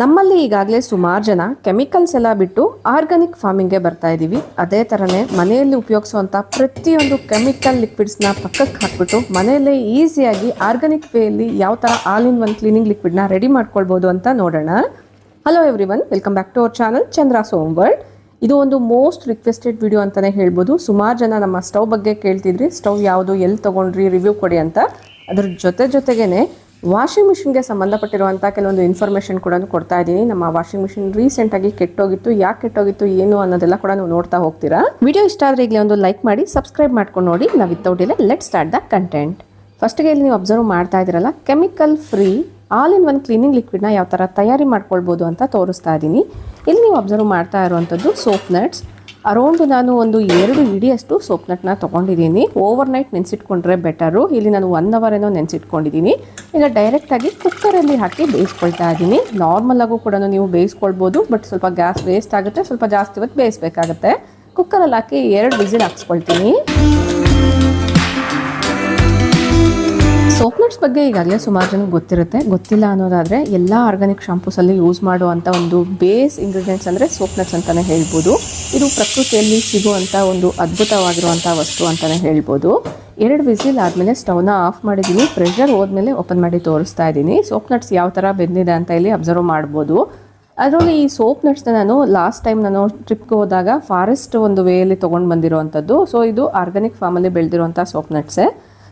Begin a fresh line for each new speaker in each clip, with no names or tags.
ನಮ್ಮಲ್ಲಿ ಈಗಾಗಲೇ ಸುಮಾರು ಜನ ಕೆಮಿಕಲ್ಸ್ ಎಲ್ಲ ಬಿಟ್ಟು ಆರ್ಗಾನಿಕ್ ಫಾರ್ಮಿಂಗ್ಗೆ ಬರ್ತಾ ಇದ್ದೀವಿ. ಅದೇ ಥರನೇ ಮನೆಯಲ್ಲಿ ಉಪಯೋಗಿಸುವಂಥ ಪ್ರತಿಯೊಂದು ಕೆಮಿಕಲ್ ಲಿಕ್ವಿಡ್ಸ್ನ ಪಕ್ಕಕ್ಕೆ ಹಾಕ್ಬಿಟ್ಟು ಮನೆಯಲ್ಲೇ ಈಸಿಯಾಗಿ ಆರ್ಗಾನಿಕ್ ವೇಯಲ್ಲಿ ಯಾವ ಥರ ಆಲ್ ಇನ್ ಒನ್ ಕ್ಲೀನಿಂಗ್ ಲಿಕ್ವಿಡ್ನ ರೆಡಿ ಮಾಡ್ಕೊಳ್ಬೋದು ಅಂತ ನೋಡೋಣ. Hello everyone, welcome back to our channel Chandra's home world. ಇದು ಒಂದು ಮೋಸ್ಟ್ ರಿಕ್ವೆಸ್ಟೆಡ್ ವಿಡಿಯೋ ಅಂತಲೇ ಹೇಳ್ಬೋದು. ಸುಮಾರು ಜನ ನಮ್ಮ ಸ್ಟವ್ ಬಗ್ಗೆ ಕೇಳ್ತಿದ್ರಿ, ಸ್ಟವ್ ಯಾವುದು, ಎಲ್ಲಿ ತೊಗೊಂಡ್ರಿ, ರಿವ್ಯೂ ಕೊಡಿ ಅಂತ. ಅದ್ರ ಜೊತೆಗೇನೆ ವಾಷಿಂಗ್ ಮಿಷಿನ್ಗೆ ಸಂಬಂಧಪಟ್ಟಿರುವಂಥ ಕೆಲವೊಂದು ಇನ್ಫಾರ್ಮೇಷನ್ ಕೂಡ ಕೊಡ್ತಾ ಇದ್ದೀನಿ. ನಮ್ಮ ವಾಷಿಂಗ್ ಮಿಷಿನ್ ರೀಸೆಂಟಾಗಿ ಕೆಟ್ಟೋಗಿತ್ತು, ಯಾಕೆ ಕೆಟ್ಟೋಗಿತ್ತು, ಏನು ಅನ್ನೋದೆಲ್ಲ ಕೂಡ ನೀವು ನೋಡ್ತಾ ಹೋಗ್ತೀರಾ. ವಿಡಿಯೋ ಇಷ್ಟ ಆದರೆ ಈಗಲೇ ಒಂದು ಲೈಕ್ ಮಾಡಿ, ಸಬ್ಸ್ಕ್ರೈಬ್ ಮಾಡ್ಕೊಂಡು ನೋಡಿ. ನಾವು without delay let start the content. ಫಸ್ಟ್ಗೆ ಇಲ್ಲಿ ನೀವು ಅಬ್ಸರ್ವ್ ಮಾಡ್ತಾ ಇದ್ದೀರಲ್ಲ, chemical free all in one cleaning ಲಿಕ್ವಿಡ್ನ ಯಾವ ಥರ ತಯಾರಿ ಮಾಡ್ಕೊಳ್ಬೋದು ಅಂತ ತೋರಿಸ್ತಾ ಇದ್ದೀನಿ. ಇಲ್ಲಿ ನೀವು ಅಬ್ಸರ್ವ್ ಮಾಡ್ತಾ ಇರುವಂಥದ್ದು ಸೋಪ್ ನಟ್ಸ್. ಅರೌಂಡ್ ನಾನು ಒಂದು 2 ಇಡಿಯಷ್ಟು ಸೋಪ್ ನಟ್ನ ತೊಗೊಂಡಿದ್ದೀನಿ. ಓವರ್ ನೈಟ್ ನೆನೆಸಿಟ್ಕೊಂಡ್ರೆ ಬೆಟರು. ಇಲ್ಲಿ ನಾನು 1 ಅವರ್ ಏನೋ ನೆನೆಸಿಟ್ಕೊಂಡಿದ್ದೀನಿ. ಈಗ ಡೈರೆಕ್ಟಾಗಿ ಕುಕ್ಕರಲ್ಲಿ ಹಾಕಿ ಬೇಯಿಸ್ಕೊಳ್ತಾ ಇದ್ದೀನಿ. ನಾರ್ಮಲಾಗೂ ಕೂಡ ನೀವು ಬೇಯಿಸ್ಕೊಳ್ಬೋದು, ಬಟ್ ಸ್ವಲ್ಪ ಗ್ಯಾಸ್ ವೇಸ್ಟ್ ಆಗುತ್ತೆ, ಸ್ವಲ್ಪ ಜಾಸ್ತಿ ಹೊತ್ತು ಬೇಯಿಸ್ಬೇಕಾಗುತ್ತೆ. ಕುಕ್ಕರಲ್ಲಿ ಹಾಕಿ 2 ವಿಸಿಲ್ ಹಾಕ್ಸ್ಕೊಳ್ತೀನಿ. ಸೋಪ್ ನಟ್ಸ್ ಬಗ್ಗೆ ಈಗಾಗಲೇ ಸುಮಾರು ಜನಕ್ಕೆ ಗೊತ್ತಿರುತ್ತೆ. ಗೊತ್ತಿಲ್ಲ ಅನ್ನೋದಾದರೆ ಎಲ್ಲ ಆರ್ಗಾನಿಕ್ ಶಾಂಪೂಸಲ್ಲಿ ಯೂಸ್ ಮಾಡುವಂಥ ಒಂದು ಬೇಸ್ ಇಂಗ್ರೀಡಿಯೆಂಟ್ಸ್ ಅಂದರೆ ಸೋಪ್ ನಟ್ಸ್ ಅಂತಲೇ ಹೇಳ್ಬೋದು. ಇದು ಪ್ರಕೃತಿಯಲ್ಲಿ ಸಿಗುವಂಥ ಒಂದು ಅದ್ಭುತವಾಗಿರುವಂಥ ವಸ್ತು ಅಂತಲೇ ಹೇಳ್ಬೋದು. 2 ವಿಸಿಲ್ ಆದಮೇಲೆ ಸ್ಟವ್ನ ಆಫ್ ಮಾಡಿದ್ದೀನಿ. ಪ್ರೆಷರ್ ಹೋದ್ಮೇಲೆ ಓಪನ್ ಮಾಡಿ ತೋರಿಸ್ತಾ ಇದ್ದೀನಿ. ಸೋಪ್ ನಟ್ಸ್ ಯಾವ ಥರ ಬೆಂದಿದೆ ಅಂತ ಇಲ್ಲಿ ಅಬ್ಸರ್ವ್ ಮಾಡ್ಬೋದು. ಅದರಲ್ಲಿ ಈ ಸೋಪ್ ನಟ್ಸ್ನ ನಾನು ಲಾಸ್ಟ್ ಟೈಮ್ ನಾನು ಟ್ರಿಪ್ಗೆ ಹೋದಾಗ ಫಾರೆಸ್ಟ್ ಒಂದು ವೇಯಲ್ಲಿ ತೊಗೊಂಡು ಬಂದಿರುವಂಥದ್ದು. ಸೊ ಇದು ಆರ್ಗಾನಿಕ್ ಫಾರ್ಮಲ್ಲಿ ಬೆಳೆದಿರುವಂಥ ಸೋಪ್ ನಟ್ಸೇ.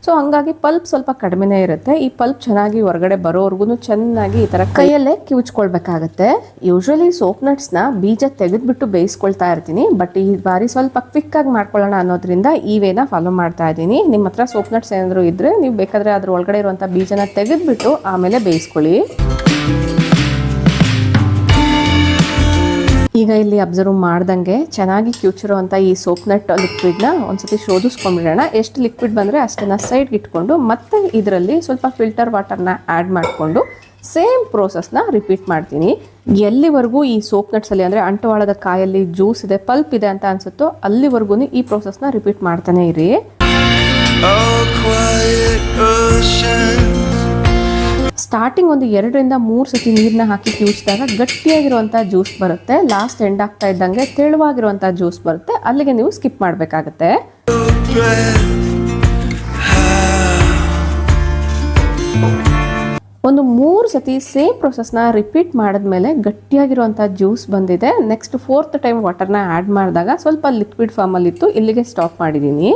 ಸೊ ಹಂಗಾಗಿ ಪಲ್ಪ್ ಸ್ವಲ್ಪ ಕಡಿಮೆನೇ ಇರುತ್ತೆ. ಈ ಪಲ್ಪ್ ಚೆನ್ನಾಗಿ ಹೊರಗಡೆ ಬರೋವರೆಗೂ ಚೆನ್ನಾಗಿ ಈ ಥರ ಕೈಯಲ್ಲೇ ಕಿವುಚ್ಕೊಳ್ಬೇಕಾಗತ್ತೆ. ಯೂಶ್ವಲಿ ಸೋಪ್ ನಟ್ಸ್ನ ಬೀಜ ತೆಗೆದುಬಿಟ್ಟು ಬೇಯಿಸ್ಕೊಳ್ತಾ ಇರ್ತೀನಿ, ಬಟ್ ಈ ಬಾರಿ ಸ್ವಲ್ಪ ಕ್ವಿಕ್ಕಾಗಿ ಮಾಡ್ಕೊಳ್ಳೋಣ ಅನ್ನೋದ್ರಿಂದ ಈ ವೇನ ಫಾಲೋ ಮಾಡ್ತಾ ಇದ್ದೀನಿ. ನಿಮ್ಮ ಹತ್ರ ಸೋಪ್ ನಟ್ಸ್ ಏನಾದರೂ ಇದ್ದರೆ ನೀವು ಬೇಕಾದರೆ ಅದ್ರ ಒಳಗಡೆ ಇರುವಂಥ ಬೀಜನ ತೆಗೆದುಬಿಟ್ಟು ಆಮೇಲೆ ಬೇಯಿಸ್ಕೊಳ್ಳಿ. ಈಗ ಇಲ್ಲಿ ಅಬ್ಸರ್ವ್ ಮಾಡ್ದಂಗೆ ಚೆನ್ನಾಗಿ ಕಿವುಚಿರುವಂಥ ಈ ಸೋಪ್ ನಟ್ ಲಿಕ್ವಿಡ್ನ ಒಂದ್ಸತಿ ಶೋಧಿಸ್ಕೊಂಡ್ಬಿಡೋಣ. ಎಷ್ಟು ಲಿಕ್ವಿಡ್ ಬಂದರೆ ಅಷ್ಟನ್ನು ಸೈಡ್ಗೆ ಇಟ್ಕೊಂಡು ಮತ್ತೆ ಇದರಲ್ಲಿ ಸ್ವಲ್ಪ ಫಿಲ್ಟರ್ ವಾಟರ್ನ ಆ್ಯಡ್ ಮಾಡಿಕೊಂಡು ಸೇಮ್ ಪ್ರೋಸೆಸ್ನ ರಿಪೀಟ್ ಮಾಡ್ತೀನಿ. ಎಲ್ಲಿವರೆಗೂ ಈ ಸೋಪ್ ನಟ್ಸಲ್ಲಿ ಅಂದರೆ ಅಂಟುವಾಳದ ಕಾಯಲ್ಲಿ ಜ್ಯೂಸ್ ಇದೆ, ಪಲ್ಪ್ ಇದೆ ಅಂತ ಅನಿಸುತ್ತೋ ಅಲ್ಲಿವರೆಗೂ ಈ ಪ್ರೋಸೆಸ್ನ ರಿಪೀಟ್ ಮಾಡ್ತಾನೆ ಇರಿ. ಸ್ಟಾರ್ಟಿಂಗ್ ಒಂದು 2ರಿಂದ 3 ಸತಿ ನೀರನ್ನ ಹಾಕಿ ಕಿವುಚಿದಾಗ ಗಟ್ಟಿಯಾಗಿರುವಂಥ ಜ್ಯೂಸ್ ಬರುತ್ತೆ. ಲಾಸ್ಟ್ ಎಂಡ್ ಆಗ್ತಾ ಇದ್ದಂಗೆ ತೆಳುವಾಗಿರುವಂಥ ಜ್ಯೂಸ್ ಬರುತ್ತೆ. ಅಲ್ಲಿಗೆ ನೀವು ಸ್ಕಿಪ್ ಮಾಡಬೇಕಾಗತ್ತೆ. ಒಂದು 3 ಸತಿ ಸೇಮ್ ಪ್ರೊಸೆಸ್ನ ರಿಪೀಟ್ ಮಾಡಿದ್ಮೇಲೆ ಗಟ್ಟಿಯಾಗಿರುವಂಥ ಜ್ಯೂಸ್ ಬಂದಿದೆ. ನೆಕ್ಸ್ಟ್ 4th ಟೈಮ್ ವಾಟರ್ನ ಆ್ಯಡ್ ಮಾಡಿದಾಗ ಸ್ವಲ್ಪ ಲಿಕ್ವಿಡ್ ಫಾರ್ಮಲ್ಲಿತ್ತು. ಇಲ್ಲಿಗೆ ಸ್ಟಾಪ್ ಮಾಡಿದ್ದೀನಿ.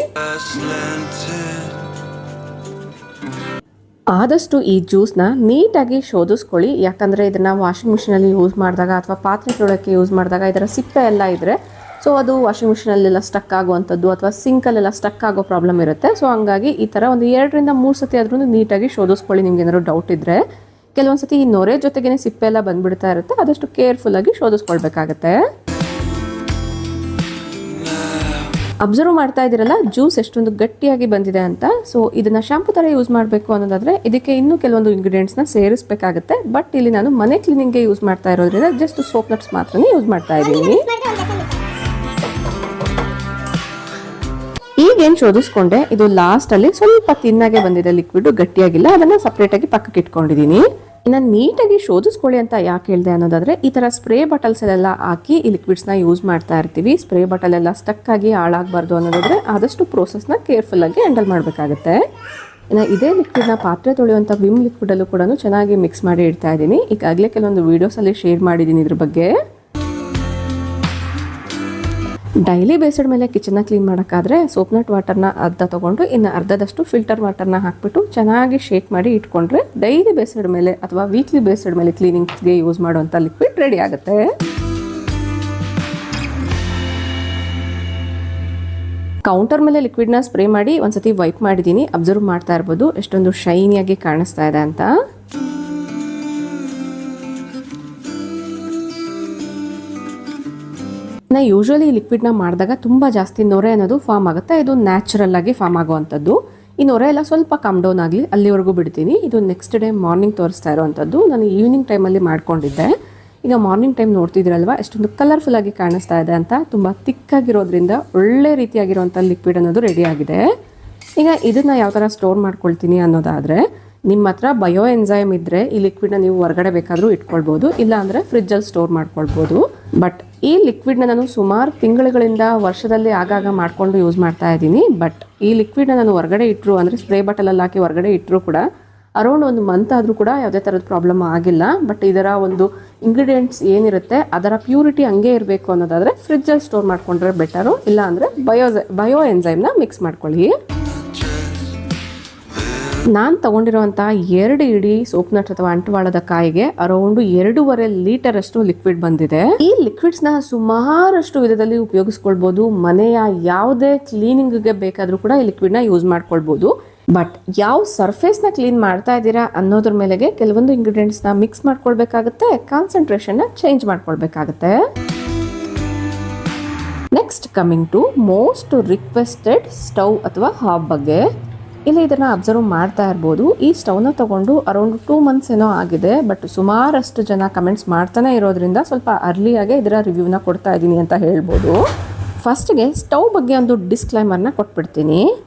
ಆದಷ್ಟು ಈ ಜ್ಯೂಸ್ನ ನೀಟಾಗಿ ಶೋಧಿಸ್ಕೊಳ್ಳಿ. ಯಾಕಂದರೆ ಇದನ್ನು ವಾಷಿಂಗ್ ಮಿಷಿನಲ್ಲಿ ಯೂಸ್ ಮಾಡಿದಾಗ ಅಥವಾ ಪಾತ್ರೆ ತೊಳೋಕ್ಕೆ ಯೂಸ್ ಮಾಡಿದಾಗ ಇದರ ಸಿಪ್ಪೆ ಎಲ್ಲ ಇದ್ದರೆ ಸೊ ಅದು ವಾಷಿಂಗ್ ಮಿಷಿನಲ್ಲೆಲ್ಲ ಸ್ಟಕ್ ಆಗುವಂಥದ್ದು ಅಥವಾ ಸಿಂಕಲ್ಲೆಲ್ಲ ಸ್ಟಕ್ ಆಗೋ ಪ್ರಾಬ್ಲಮ್ ಇರುತ್ತೆ. ಸೊ ಹಂಗಾಗಿ ಈ ಥರ ಒಂದು 2ರಿಂದ 3 ಸತಿ ಆದ್ರೂ ನೀಟಾಗಿ ಶೋಧಿಸ್ಕೊಳ್ಳಿ. ನಿಮ್ಗೆ ಏನಾದ್ರು ಡೌಟ್ ಇದ್ದರೆ ಕೆಲವೊಂದು ಸತಿ ಈ ನೊರೆ ಜೊತೆಗೇ ಸಿಪ್ಪೆ ಎಲ್ಲ ಬಂದುಬಿಡ್ತಾ ಇರುತ್ತೆ. ಆದಷ್ಟು ಕೇರ್ಫುಲ್ಲಾಗಿ ಶೋಧಿಸ್ಕೊಳ್ಬೇಕಾಗತ್ತೆ. ಅಬ್ಸರ್ವ್ ಮಾಡ್ತಾ ಇದ್ದೀರಲ್ಲ ಜ್ಯೂಸ್ ಎಷ್ಟೊಂದು ಗಟ್ಟಿಯಾಗಿ ಬಂದಿದೆ ಅಂತ. ಸೊ ಇದನ್ನು ಶಾಂಪೂ ಥರ ಯೂಸ್ ಮಾಡಬೇಕು ಅನ್ನೋದಾದರೆ ಇದಕ್ಕೆ ಇನ್ನೂ ಕೆಲವೊಂದು ಇಂಗ್ರೀಡಿಯೆಂಟ್ಸ್ನ ಸೇರಿಸಬೇಕಾಗುತ್ತೆ. ಬಟ್ ಇಲ್ಲಿ ನಾನು ಮನೆ ಕ್ಲೀನಿಂಗ್ಗೆ ಯೂಸ್ ಮಾಡ್ತಾ ಇರೋದ್ರಿಂದ ಜಸ್ಟ್ ಸೋಪ್ ನಟ್ಸ್ ಮಾತ್ರನೇ ಯೂಸ್ ಮಾಡ್ತಾ ಇದ್ದೀನಿ. ಈಗೇನು ಶೋಧಿಸ್ಕೊಂಡೆ, ಇದು ಲಾಸ್ಟಲ್ಲಿ ಸ್ವಲ್ಪ ತಿನ್ನಾಗೆ ಬಂದಿದೆ ಲಿಕ್ವಿಡ್, ಗಟ್ಟಿಯಾಗಿಲ್ಲ. ಅದನ್ನು ಸಪ್ರೇಟಾಗಿ ಪಕ್ಕಕ್ಕೆ ಇಟ್ಕೊಂಡಿದ್ದೀನಿ. ಇನ್ನು ನೀಟಾಗಿ ಶೋಧಿಸ್ಕೊಳ್ಳಿ ಅಂತ ಯಾಕೆ ಹೇಳಿದೆ ಅನ್ನೋದಾದರೆ ಈ ಥರ ಸ್ಪ್ರೇ ಬಾಟಲ್ಸಲ್ಲೆಲ್ಲ ಹಾಕಿ ಈ ಲಿಕ್ವಿಡ್ಸ್ನ ಯೂಸ್ ಮಾಡ್ತಾ ಇರ್ತೀವಿ. ಸ್ಪ್ರೇ ಬಾಟಲ್ ಎಲ್ಲ ಸ್ಟಕ್ ಆಗಿ ಹಾಳಾಗಬಾರ್ದು ಅನ್ನೋದಾದರೆ ಆದಷ್ಟು ಪ್ರೋಸೆಸ್ನ ಕೇರ್ಫುಲ್ಲಾಗಿ ಹ್ಯಾಂಡಲ್ ಮಾಡಬೇಕಾಗುತ್ತೆ. ಇನ್ನು ಇದೇ ಲಿಕ್ವಿಡ್ನ ಪಾತ್ರೆ ತೊಳೆಯುವಂಥ ವಿಮ್ ಲಿಕ್ವಿಡಲ್ಲೂ ಕೂಡ ಚೆನ್ನಾಗಿ ಮಿಕ್ಸ್ ಮಾಡಿ ಇಡ್ತಾ ಇದ್ದೀನಿ. ಈಗಾಗಲೇ ಕೆಲವೊಂದು ವೀಡಿಯೋಸಲ್ಲಿ ಶೇರ್ ಮಾಡಿದ್ದೀನಿ ಇದ್ರ ಬಗ್ಗೆ. ಡೈಲಿ ಬೇಸಿಡ್ ಮೇಲೆ ಕಿಚನ್ನ ಕ್ಲೀನ್ ಮಾಡೋಕ್ಕಾದರೆ ಸೋಪ್ ನಟ್ ವಾಟರ್ನ ಅರ್ಧ ತೊಗೊಂಡು ಇನ್ನು ಅರ್ಧದಷ್ಟು ಫಿಲ್ಟರ್ ವಾಟರ್ನ ಹಾಕ್ಬಿಟ್ಟು ಚೆನ್ನಾಗಿ ಶೇಕ್ ಮಾಡಿ ಇಟ್ಕೊಂಡ್ರೆ ಡೈಲಿ ಬೇಸಿಡ್ ಮೇಲೆ ಅಥವಾ ವೀಕ್ಲಿ ಬೇಸಿಡ್ ಮೇಲೆ ಕ್ಲೀನಿಂಗ್ಸ್ಗೆ ಯೂಸ್ ಮಾಡುವಂಥ ಲಿಕ್ವಿಡ್ ರೆಡಿ ಆಗುತ್ತೆ. ಕೌಂಟರ್ ಮೇಲೆ ಲಿಕ್ವಿಡ್ನ ಸ್ಪ್ರೇ ಮಾಡಿ ಒಂದ್ಸತಿ ವೈಪ್ ಮಾಡಿದ್ದೀನಿ. ಅಬ್ಸರ್ವ್ ಮಾಡ್ತಾ ಇರ್ಬೋದು ಎಷ್ಟೊಂದು ಶೈನಿಯಾಗಿ ಕಾಣಿಸ್ತಾ ಇದೆ ಅಂತ. ಯೂಶ್ವಲಿ ಈ ಲಿಕ್ವಿಡ್ನ ಮಾಡಿದಾಗ ತುಂಬ ಜಾಸ್ತಿ ನೊರೆ ಅನ್ನೋದು ಫಾರ್ಮ್ ಆಗುತ್ತೆ. ಇದು ನ್ಯಾಚುರಲ್ ಆಗಿ ಫಾರ್ಮ್ ಆಗುವಂಥದ್ದು. ಈ ನೊರೆ ಎಲ್ಲ ಸ್ವಲ್ಪ ಕಮ್ ಡೌನ್ ಆಗಲಿ ಅಲ್ಲಿವರೆಗೂ ಬಿಡ್ತೀನಿ. ಇದು ನೆಕ್ಸ್ಟ್ ಡೇ ಮಾರ್ನಿಂಗ್ ತೋರಿಸ್ತಾ ಇರೋವಂಥದ್ದು. ನಾನು ಈವ್ನಿಂಗ್ ಟೈಮಲ್ಲಿ ಮಾಡ್ಕೊಂಡಿದ್ದೆ. ಈಗ ಮಾರ್ನಿಂಗ್ ಟೈಮ್ ನೋಡ್ತಿದ್ದೀರಲ್ವ ಎಷ್ಟೊಂದು ಕಲರ್ಫುಲ್ಲಾಗಿ ಕಾಣಿಸ್ತಾ ಇದೆ ಅಂತ. ತುಂಬ ತಿಕ್ಕಾಗಿರೋದ್ರಿಂದ ಒಳ್ಳೆ ರೀತಿಯಾಗಿರುವಂಥ ಲಿಕ್ವಿಡ್ ಅನ್ನೋದು ರೆಡಿ ಆಗಿದೆ. ಈಗ ಇದನ್ನು ಯಾವ ಥರ ಸ್ಟೋರ್ ಮಾಡ್ಕೊಳ್ತೀನಿ ಅನ್ನೋದಾದರೆ ನಿಮ್ಮ ಹತ್ರ ಬಯೋ ಎನ್ಸೈಮ್ ಇದ್ದರೆ ಈ ಲಿಕ್ವಿಡ್ನ ನೀವು ಹೊರಗಡೆ ಬೇಕಾದರೂ ಇಟ್ಕೊಳ್ಬೋದು, ಇಲ್ಲ ಅಂದರೆ ಫ್ರಿಜ್ಜಲ್ಲಿ ಸ್ಟೋರ್ ಮಾಡ್ಕೊಳ್ಬೋದು. ಬಟ್ ಈ ಲಿಕ್ವಿಡ್ನ ನಾನು ಸುಮಾರು ತಿಂಗಳುಗಳಿಂದ ವರ್ಷದಲ್ಲಿ ಆಗಾಗ ಮಾಡಿಕೊಂಡು ಯೂಸ್ ಮಾಡ್ತಾ ಇದ್ದೀನಿ. ಬಟ್ ಈ ಲಿಕ್ವಿಡ್ನ ನಾನು ಹೊರಗಡೆ ಇಟ್ಟರು ಅಂದರೆ ಸ್ಪ್ರೇ ಬಾಟಲಲ್ಲಿ ಹಾಕಿ ಹೊರಗಡೆ ಇಟ್ಟರು ಕೂಡ ಅರೌಂಡ್ 1 ಮಂತ್ ಆದರೂ ಕೂಡ ಯಾವುದೇ ಥರದ ಪ್ರಾಬ್ಲಮ್ ಆಗಿಲ್ಲ. ಬಟ್ ಇದರ ಒಂದು ಇಂಗ್ರೀಡಿಯೆಂಟ್ಸ್ ಏನಿರುತ್ತೆ ಅದರ ಪ್ಯೂರಿಟಿ ಹಂಗೆ ಇರಬೇಕು ಅನ್ನೋದಾದರೆ ಫ್ರಿಜ್ಜಲ್ಲಿ ಸ್ಟೋರ್ ಮಾಡ್ಕೊಂಡ್ರೆ ಬೆಟರು, ಇಲ್ಲ ಅಂದರೆ ಬಯೋ ಎನ್ಸೈಮ್ನ ಮಿಕ್ಸ್ ಮಾಡ್ಕೊಳ್ಳಿ. ನಾನು ತೊಗೊಂಡಿರೋಂಥ 2 ಇಡೀ ಸೋಪ್ ನಟ್ ಅಥವಾ ಅಂಟುವಾಳದ ಕಾಯಿಗೆ ಅರೌಂಡ್ 2.5 ಲೀಟರಷ್ಟು ಲಿಕ್ವಿಡ್ ಬಂದಿದೆ. ಈ ಲಿಕ್ವಿಡ್ಸ್ನ ಸುಮಾರಷ್ಟು ವಿಧದಲ್ಲಿ ಉಪಯೋಗಿಸ್ಕೊಳ್ಬೋದು. ಮನೆಯ ಯಾವುದೇ ಕ್ಲೀನಿಂಗ್ಗೆ ಬೇಕಾದರೂ ಕೂಡ ಈ ಲಿಕ್ವಿಡ್ನ ಯೂಸ್ ಮಾಡ್ಕೊಳ್ಬೋದು. ಬಟ್ ಯಾವ ಸರ್ಫೇಸ್ನ ಕ್ಲೀನ್ ಮಾಡ್ತಾ ಇದ್ದೀರಾ ಅನ್ನೋದ್ರ ಮೇಲೆಗೆ ಕೆಲವೊಂದು ಇಂಗ್ರೀಡಿಯೆಂಟ್ಸ್ನ ಮಿಕ್ಸ್ ಮಾಡ್ಕೊಳ್ಬೇಕಾಗುತ್ತೆ, ಕಾನ್ಸಂಟ್ರೇಷನ್ನ ಚೇಂಜ್ ಮಾಡ್ಕೊಳ್ಬೇಕಾಗುತ್ತೆ. Next coming to most requested stove ಅಥವಾ ಹಾಬ್ ಬಗ್ಗೆ. ಇಲ್ಲಿ ಇದನ್ನು ಅಬ್ಸರ್ವ್ ಮಾಡ್ತಾ ಇರ್ಬೋದು. ಈ ಸ್ಟವ್ನ ತಗೊಂಡು ಅರೌಂಡ್ 2 ಮಂತ್ಸ್ ಏನೋ ಆಗಿದೆ. ಬಟ್ ಸುಮಾರಷ್ಟು ಜನ ಕಮೆಂಟ್ಸ್ ಮಾಡ್ತಾನೆ ಇರೋದ್ರಿಂದ ಸ್ವಲ್ಪ ಅರ್ಲಿಯಾಗೆ ಇದರ ರಿವ್ಯೂನ ಕೊಡ್ತಾ ಇದ್ದೀನಿ ಅಂತ ಹೇಳ್ಬೋದು. ಫಸ್ಟ್ಗೆ ಸ್ಟವ್ ಬಗ್ಗೆ ಒಂದು ಡಿಸ್ಕ್ಲೈಮರ್ನ ಕೊಟ್ಬಿಡ್ತೀನಿ.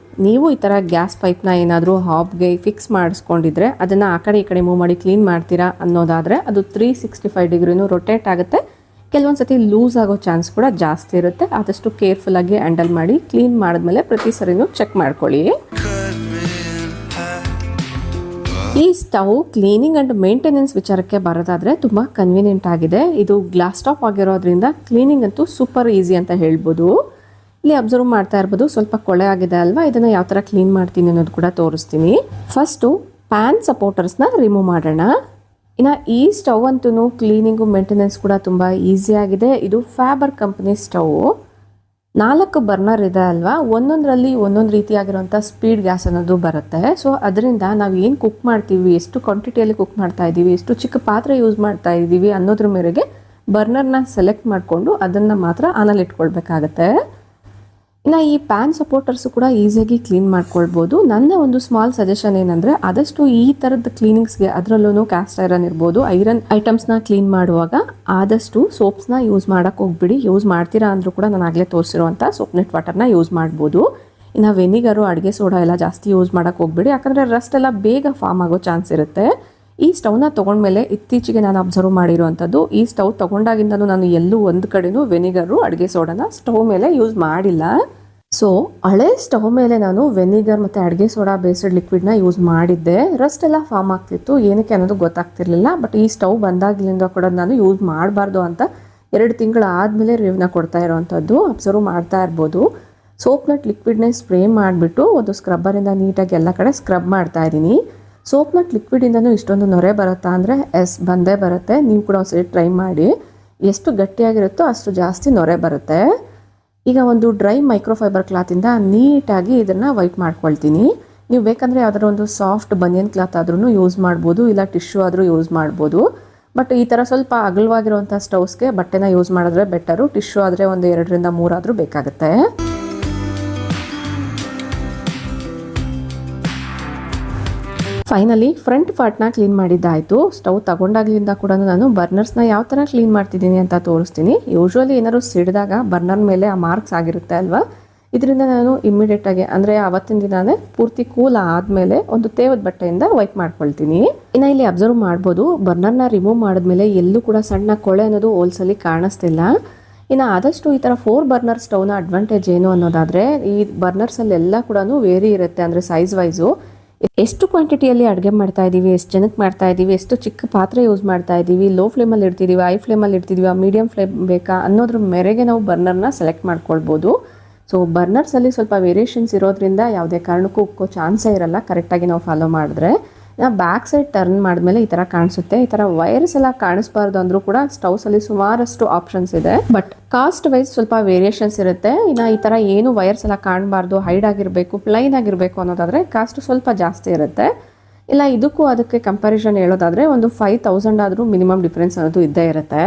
ನೀವು ಈ ಥರ ಗ್ಯಾಸ್ ಪೈಪ್ನ ಏನಾದರೂ ಹಾಬ್ಗೆ ಫಿಕ್ಸ್ ಮಾಡಿಸ್ಕೊಂಡಿದ್ರೆ ಅದನ್ನು ಆ ಕಡೆ ಈ ಕಡೆ ಮೂವ್ ಮಾಡಿ ಕ್ಲೀನ್ ಮಾಡ್ತೀರಾ ಅನ್ನೋದಾದರೆ ಅದು 365 ಡಿಗ್ರಿನೂ ರೊಟೇಟ್ ಆಗುತ್ತೆ. ಕೆಲವೊಂದು ಸತಿ ಲೂಸ್ ಆಗೋ ಚಾನ್ಸ್ ಕೂಡ ಜಾಸ್ತಿ ಇರುತ್ತೆ. ಆದಷ್ಟು ಕೇರ್ಫುಲ್ಲಾಗಿ ಹ್ಯಾಂಡಲ್ ಮಾಡಿ ಕ್ಲೀನ್ ಮಾಡಿದ್ಮೇಲೆ ಪ್ರತಿ ಸರಿನೂ ಚೆಕ್ ಮಾಡ್ಕೊಳ್ಳಿ. ಈ ಸ್ಟವ್ ಕ್ಲೀನಿಂಗ್ ಆ್ಯಂಡ್ ಮೇಂಟೆನೆನ್ಸ್ ವಿಚಾರಕ್ಕೆ ಬರೋದಾದರೆ ತುಂಬ ಕನ್ವೀನಿಯೆಂಟ್ ಆಗಿದೆ. ಇದು ಗ್ಲಾಸ್ ಟಾಪ್ ಆಗಿರೋದ್ರಿಂದ ಕ್ಲೀನಿಂಗ್ ಅಂತೂ ಸೂಪರ್ ಈಸಿ ಅಂತ ಹೇಳ್ಬೋದು. ಇಲ್ಲಿ ಅಬ್ಸರ್ವ್ ಮಾಡ್ತಾ ಇರ್ಬೋದು, ಸ್ವಲ್ಪ ಕೊಳೆ ಆಗಿದೆ ಅಲ್ವಾ, ಇದನ್ನು ಯಾವ ಥರ ಕ್ಲೀನ್ ಮಾಡ್ತೀನಿ ಅನ್ನೋದು ಕೂಡ ತೋರಿಸ್ತೀನಿ. ಫಸ್ಟು ಪ್ಯಾನ್ ಸಪೋರ್ಟರ್ಸ್ನ ರಿಮೂವ್ ಮಾಡೋಣ. ಇನ್ನು ಈ ಸ್ಟವ್ ಅಂತೂ ಕ್ಲೀನಿಂಗು ಮೇಂಟೆನೆನ್ಸ್ ಕೂಡ ತುಂಬ ಈಸಿಯಾಗಿದೆ. ಇದು ಫ್ಯಾಬರ್ ಕಂಪನಿ ಸ್ಟವ್. 4 ಬರ್ನರ್ ಇದೆ ಅಲ್ವಾ, ಒಂದೊಂದರಲ್ಲಿ ಒಂದೊಂದು ರೀತಿಯಾಗಿರುವಂಥ ಸ್ಪೀಡ್ ಗ್ಯಾಸ್ ಅನ್ನೋದು ಬರುತ್ತೆ. ಸೊ ಅದರಿಂದ ನಾವು ಏನು ಕುಕ್ ಮಾಡ್ತೀವಿ, ಎಷ್ಟು ಕ್ವಾಂಟಿಟಿಯಲ್ಲಿ ಕುಕ್ ಮಾಡ್ತಾ ಇದ್ದೀವಿ, ಎಷ್ಟು ಚಿಕ್ಕ ಪಾತ್ರೆ ಯೂಸ್ ಮಾಡ್ತಾ ಇದ್ದೀವಿ ಅನ್ನೋದ್ರ ಮೇರೆಗೆ ಬರ್ನರ್ನ ಸೆಲೆಕ್ಟ್ ಮಾಡಿಕೊಂಡು ಅದನ್ನು ಮಾತ್ರ ಆನಲ್ಲಿ ಇಟ್ಕೊಳ್ಬೇಕಾಗತ್ತೆ. ಇನ್ನು ಈ ಪ್ಯಾನ್ ಸಪೋರ್ಟರ್ಸು ಕೂಡ ಈಸಿಯಾಗಿ ಕ್ಲೀನ್ ಮಾಡ್ಕೊಳ್ಬೋದು. ನನ್ನ ಒಂದು ಸ್ಮಾಲ್ ಸಜೆಷನ್ ಏನಂದರೆ ಆದಷ್ಟು ಈ ಥರದ ಕ್ಲೀನಿಂಗ್ಸ್ಗೆ ಅದರಲ್ಲೂ ಕ್ಯಾಸ್ಟ್ ಐರನ್ ಇರ್ಬೋದು, ಐರನ್ ಐಟಮ್ಸ್ನ ಕ್ಲೀನ್ ಮಾಡುವಾಗ ಆದಷ್ಟು ಸೋಪ್ಸ್ನ ಯೂಸ್ ಮಾಡೋಕ್ಕೆ ಹೋಗ್ಬಿಡಿ. ಯೂಸ್ ಮಾಡ್ತೀರಾ ಅಂದರೂ ಕೂಡ ನಾನು ಆಗಲೇ ತೋರಿಸಿರುವಂಥ ಸೋಪ್ ನೆಟ್ ವಾಟರ್ನ ಯೂಸ್ ಮಾಡ್ಬೋದು. ಇನ್ನು ವೆನಿಗರು, ಅಡುಗೆ ಸೋಡಾ ಎಲ್ಲ ಜಾಸ್ತಿ ಯೂಸ್ ಮಾಡೋಕ್ಕೆ ಹೋಗ್ಬಿಡಿ, ಯಾಕಂದರೆ ರಸ್ಟ್ ಎಲ್ಲ ಬೇಗ ಫಾರ್ಮ್ ಆಗೋ ಚಾನ್ಸ್ ಇರುತ್ತೆ. ಈ ಸ್ಟವ್ನ ತೊಗೊಂಡ್ಮೇಲೆ ಇತ್ತೀಚೆಗೆ ನಾನು ಅಬ್ಸರ್ವ್ ಮಾಡಿರುವಂಥದ್ದು, ಈ ಸ್ಟವ್ ತೊಗೊಂಡಾಗಿಂದನೂ ನಾನು ಎಲ್ಲೂ ಒಂದು ಕಡೆನೂ ವೆನಿಗರು, ಅಡುಗೆ ಸೋಡಾನ ಸ್ಟವ್ ಮೇಲೆ ಯೂಸ್ ಮಾಡಿಲ್ಲ. ಸೊ ಹಳೆ ಸ್ಟವ್ ಮೇಲೆ ನಾನು ವೆನಿಗರ್ ಮತ್ತು ಅಡುಗೆ ಸೋಡಾ ಬೇಸ್ಡ್ ಲಿಕ್ವಿಡ್ನ ಯೂಸ್ ಮಾಡಿದ್ದೆ. ರಸ್ಟ್ ಎಲ್ಲ ಫಾರ್ಮ್ ಆಗ್ತಿತ್ತು, ಏನಕ್ಕೆ ಅನ್ನೋದು ಗೊತ್ತಾಗ್ತಿರ್ಲಿಲ್ಲ. ಬಟ್ ಈ ಸ್ಟವ್ ಬಂದಾಗಲಿಂದ ಕೂಡ ನಾನು ಯೂಸ್ ಮಾಡಬಾರ್ದು ಅಂತ 2 ತಿಂಗಳು ಆದಮೇಲೆ ರಿವ್ಯೂನ ಕೊಡ್ತಾ ಇರೋವಂಥದ್ದು ಅಬ್ಸರ್ವ್ ಮಾಡ್ತಾ ಇರ್ಬೋದು. ಸೋಪ್ ನಟ್ ಲಿಕ್ವಿಡ್ನೇ ಸ್ಪ್ರೇ ಮಾಡಿಬಿಟ್ಟು ಒಂದು ಸ್ಕ್ರಬ್ಬರಿಂದ ನೀಟಾಗಿ ಎಲ್ಲ ಕಡೆ ಸ್ಕ್ರಬ್ ಮಾಡ್ತಾ ಇದ್ದೀನಿ. ಸೋಪ್ ನಟ್ ಲಿಕ್ವಿಡಿಂದನೂ ಇಷ್ಟೊಂದು ನೊರೆ ಬರುತ್ತಾ ಅಂದರೆ ಎಸ್, ಬಂದೇ ಬರುತ್ತೆ. ನೀವು ಕೂಡ ಒಂದ್ಸರಿ ಟ್ರೈ ಮಾಡಿ. ಎಷ್ಟು ಗಟ್ಟಿಯಾಗಿರುತ್ತೋ ಅಷ್ಟು ಜಾಸ್ತಿ ನೊರೆ ಬರುತ್ತೆ. ಈಗ ಒಂದು ಡ್ರೈ ಮೈಕ್ರೋಫೈಬರ್ ಕ್ಲಾತಿಂದ ನೀಟಾಗಿ ಇದನ್ನು ವೈಪ್ ಮಾಡ್ಕೊಳ್ತೀನಿ. ನೀವು ಬೇಕಂದರೆ ಯಾವುದಾದ್ರು ಒಂದು ಸಾಫ್ಟ್ ಬನಿಯನ್ ಕ್ಲಾತ್ ಆದ್ರೂ ಯೂಸ್ ಮಾಡ್ಬೋದು, ಇಲ್ಲ ಟಿಶ್ಯೂ ಆದರೂ ಯೂಸ್ ಮಾಡ್ಬೋದು. ಬಟ್ ಈ ಥರ ಸ್ವಲ್ಪ ಅಗಲವಾಗಿರುವಂಥ ಸ್ಟವ್ಸ್ಗೆ ಬಟ್ಟೆನ ಯೂಸ್ ಮಾಡಿದ್ರೆ ಬೆಟರು. ಟಿಶ್ಯೂ ಆದರೆ ಒಂದು 2 ರಿಂದ 3 ಆದರೂ ಬೇಕಾಗುತ್ತೆ. ಫೈನಲಿ ಫ್ರಂಟ್ ಪಾರ್ಟ್ನ ಕ್ಲೀನ್ ಮಾಡಿದ್ದಾಯಿತು. ಸ್ಟವ್ ತಗೊಂಡಾಗ್ಲಿಂದ ಕೂಡ ನಾನು ಬರ್ನರ್ಸ್ನ ಯಾವ ಥರ ಕ್ಲೀನ್ ಮಾಡ್ತಿದ್ದೀನಿ ಅಂತ ತೋರಿಸ್ತೀನಿ. ಯೂಶ್ವಲಿ ಏನಾದ್ರು ಸಿಡಿದಾಗ ಬರ್ನರ್ ಮೇಲೆ ಆ ಮಾರ್ಕ್ಸ್ ಆಗಿರುತ್ತೆ ಅಲ್ವಾ, ಇದರಿಂದ ನಾನು ಇಮ್ಮಿಡಿಯೇಟಾಗಿ ಅಂದರೆ ಆವತ್ತಿನ ದಿನಾನೇ ಪೂರ್ತಿ ಕೂಲ್ ಆದಮೇಲೆ ಒಂದು ತೇವದ ಬಟ್ಟೆಯಿಂದ ವೈಪ್ ಮಾಡ್ಕೊಳ್ತೀನಿ. ಇನ್ನು ಇಲ್ಲಿ ಅಬ್ಸರ್ವ್ ಮಾಡ್ಬೋದು, ಬರ್ನರ್ನ ರಿಮೂವ್ ಮಾಡಿದ್ಮೇಲೆ ಎಲ್ಲೂ ಕೂಡ ಸಣ್ಣ ಕೊಳೆ ಅನ್ನೋದು ಹೋಲ್ಸಲಿ ಕಾಣಿಸ್ತಿಲ್ಲ. ಇನ್ನು ಆದಷ್ಟು ಈ ಥರ 4 ಬರ್ನರ್ ಸ್ಟವ್ನ ಅಡ್ವಾಂಟೇಜ್ ಏನು ಅನ್ನೋದಾದರೆ, ಈ ಬರ್ನರ್ಸಲ್ಲೆಲ್ಲ ಕೂಡ ವೇರಿ ಇರುತ್ತೆ. ಅಂದರೆ ಸೈಜ್ ವೈಸು ಎಷ್ಟು ಕ್ವಾಂಟಿಟಿಯಲ್ಲಿ ಅಡುಗೆ ಮಾಡ್ತಾ ಇದ್ದೀವಿ, ಎಷ್ಟು ಜನಕ್ಕೆ ಮಾಡ್ತಾ ಇದ್ದೀವಿ, ಎಷ್ಟು ಚಿಕ್ಕ ಪಾತ್ರೆ ಯೂಸ್ ಮಾಡ್ತಾ ಇದ್ದೀವಿ, ಲೋ ಫ್ಲೇಮಲ್ಲಿ ಇಡ್ತಿದ್ದೀವಿ, ಹೈ ಫ್ಲೇಮಲ್ಲಿ ಇಡ್ತಿದ್ದೀವಿ, ಮೀಡಿಯಂ ಫ್ಲೇಮ್ ಬೇಕಾ ಅನ್ನೋದ್ರ ಮೇರೆಗೆ ನಾವು ಬರ್ನರ್ನ ಸೆಲೆಕ್ಟ್ ಮಾಡ್ಕೊಳ್ಬೋದು. ಸೊ ಬರ್ನರ್ಸಲ್ಲಿ ಸ್ವಲ್ಪ ವೇರಿಯೇಷನ್ಸ್ ಇರೋದ್ರಿಂದ ಯಾವುದೇ ಕಾರಣಕ್ಕೂ ಉಕ್ಕೋ ಚಾನ್ಸೇ ಇರಲ್ಲ ಕರೆಕ್ಟಾಗಿ ನಾವು ಫಾಲೋ ಮಾಡಿದ್ರೆ. ಬ್ಯಾಕ್ ಸೈಡ್ ಟರ್ನ್ ಮಾಡಿದ್ಮೇಲೆ ಈ ಥರ ಕಾಣಿಸುತ್ತೆ. ಈ ಥರ ವೈರ್ಸ್ ಎಲ್ಲ ಕಾಣಿಸ್ಬಾರ್ದು ಅಂದರೂ ಕೂಡ ಸ್ಟವ್ಸಲ್ಲಿ ಸುಮಾರಷ್ಟು ಆಪ್ಷನ್ಸ್ ಇದೆ. ಬಟ್ ಕಾಸ್ಟ್ ವೈಸ್ ಸ್ವಲ್ಪ ವೇರಿಯೇಷನ್ಸ್ ಇರುತ್ತೆ. ಇನ್ನು ಈ ಥರ ಏನು ವೈರ್ಸ್ ಎಲ್ಲ ಕಾಣಬಾರ್ದು, ಹೈಡ್ ಆಗಿರಬೇಕು, ಪ್ಲೈನ್ ಆಗಿರಬೇಕು ಅನ್ನೋದಾದರೆ ಕಾಸ್ಟ್ ಸ್ವಲ್ಪ ಜಾಸ್ತಿ ಇರುತ್ತೆ. ಇಲ್ಲ ಇದಕ್ಕೂ ಅದಕ್ಕೆ ಕಂಪ್ಯಾರಿಸನ್ ಹೇಳೋದಾದರೆ ಒಂದು 5000 ಆದರೂ ಮಿನಿಮಮ್ ಡಿಫ್ರೆನ್ಸ್ ಅನ್ನೋದು ಇದ್ದೇ ಇರುತ್ತೆ.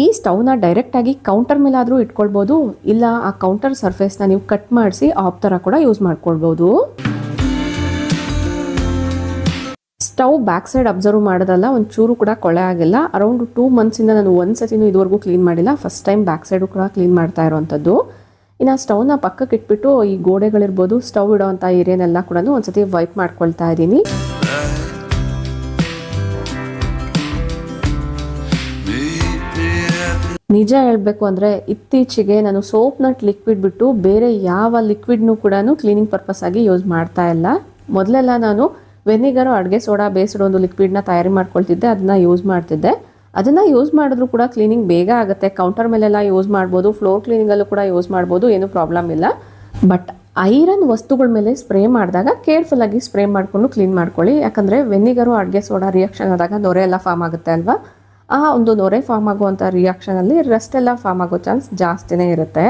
ಈ ಸ್ಟವ್ನ ಡೈರೆಕ್ಟಾಗಿ ಕೌಂಟರ್ ಮೇಲಾದರೂ ಇಟ್ಕೊಳ್ಬೋದು, ಇಲ್ಲ ಆ ಕೌಂಟರ್ ಸರ್ಫೇಸ್ನ ನೀವು ಕಟ್ ಮಾಡಿಸಿ ಆಪ್ ಥರ ಕೂಡ ಯೂಸ್ ಮಾಡ್ಕೊಳ್ಬೋದು. ಸ್ಟವ್ ಬ್ಯಾಕ್ ಸೈಡ್ ಅಬ್ಸರ್ವ್ ಮಾಡೋದಲ್ಲ, ಒಂಚೂರು ಕೂಡ ಕೊಳೆ ಆಗಿಲ್ಲ. ಅರೌಂಡ್ 2 ಮಂತ್ಸಿಂದ ನಾನು ಒಂದು ಸತಿನೂ ಇದುವರೆಗೂ ಕ್ಲೀನ್ ಮಾಡಿಲ್ಲ. ಫಸ್ಟ್ ಟೈಮ್ ಬ್ಯಾಕ್ ಸೈಡು ಕೂಡ ಕ್ಲೀನ್ ಮಾಡ್ತಾ ಇರೋವಂಥದ್ದು. ಇನ್ನು ಸ್ಟವ್ನ ಪಕ್ಕಕ್ಕೆ ಇಟ್ಬಿಟ್ಟು ಈ ಗೋಡೆಗಳಿರ್ಬೋದು, ಸ್ಟವ್ ಇಡೋವಂಥ ಏರಿಯಾನೆಲ್ಲ ಕೂಡ ಒಂದ್ಸತಿ ವೈಪ್ ಮಾಡ್ಕೊಳ್ತಾ ಇದ್ದೀನಿ. ನಿಜ ಹೇಳಬೇಕು ಅಂದರೆ ಇತ್ತೀಚೆಗೆ ನಾನು ಸೋಪ್ ನಟ್ ಲಿಕ್ವಿಡ್ ಬಿಟ್ಟು ಬೇರೆ ಯಾವ ಲಿಕ್ವಿಡ್ನೂ ಕೂಡ ಕ್ಲೀನಿಂಗ್ ಪರ್ಪಸ್ ಆಗಿ ಯೂಸ್ ಮಾಡ್ತಾ ಇಲ್ಲ. ಮೊದಲೆಲ್ಲ ನಾನು ವೆನಿಗರು, ಅಡುಗೆ ಸೋಡಾ ಬೇಸ್ಡ್ ಒಂದು ಲಿಕ್ವಿಡ್ನ ತಯಾರಿ ಮಾಡ್ಕೊಳ್ತಿದ್ದೆ, ಅದನ್ನ ಯೂಸ್ ಮಾಡ್ತಿದ್ದೆ. ಅದನ್ನು ಯೂಸ್ ಮಾಡಿದ್ರೂ ಕೂಡ ಕ್ಲೀನಿಂಗ್ ಬೇಗ ಆಗುತ್ತೆ. ಕೌಂಟರ್ ಮೇಲೆಲ್ಲ ಯೂಸ್ ಮಾಡ್ಬೋದು, ಫ್ಲೋರ್ ಕ್ಲೀನಿಂಗಲ್ಲೂ ಕೂಡ ಯೂಸ್ ಮಾಡ್ಬೋದು, ಏನೂ ಪ್ರಾಬ್ಲಮ್ ಇಲ್ಲ. ಬಟ್ ಐರನ್ ವಸ್ತುಗಳ ಮೇಲೆ ಸ್ಪ್ರೇ ಮಾಡಿದಾಗ ಕೇರ್ಫುಲ್ಲಾಗಿ ಸ್ಪ್ರೇ ಮಾಡಿಕೊಂಡು ಕ್ಲೀನ್ ಮಾಡ್ಕೊಳ್ಳಿ. ಯಾಕಂದರೆ ವೆನಿಗರು, ಅಡುಗೆ ಸೋಡಾ ರಿಯಾಕ್ಷನ್ ಆದಾಗ ನೊರೆ ಎಲ್ಲ ಫಾರ್ಮ್ ಆಗುತ್ತೆ ಅಲ್ವಾ. ಆ ಒಂದು ನೊರೆ ಫಾರ್ಮ್ ಆಗುವಂಥ ರಿಯಾಕ್ಷನಲ್ಲಿ ರಸ್ಟ್ ಎಲ್ಲ ಫಾರ್ಮ್ ಆಗೋ ಚಾನ್ಸ್ ಜಾಸ್ತಿನೇ ಇರುತ್ತೆ.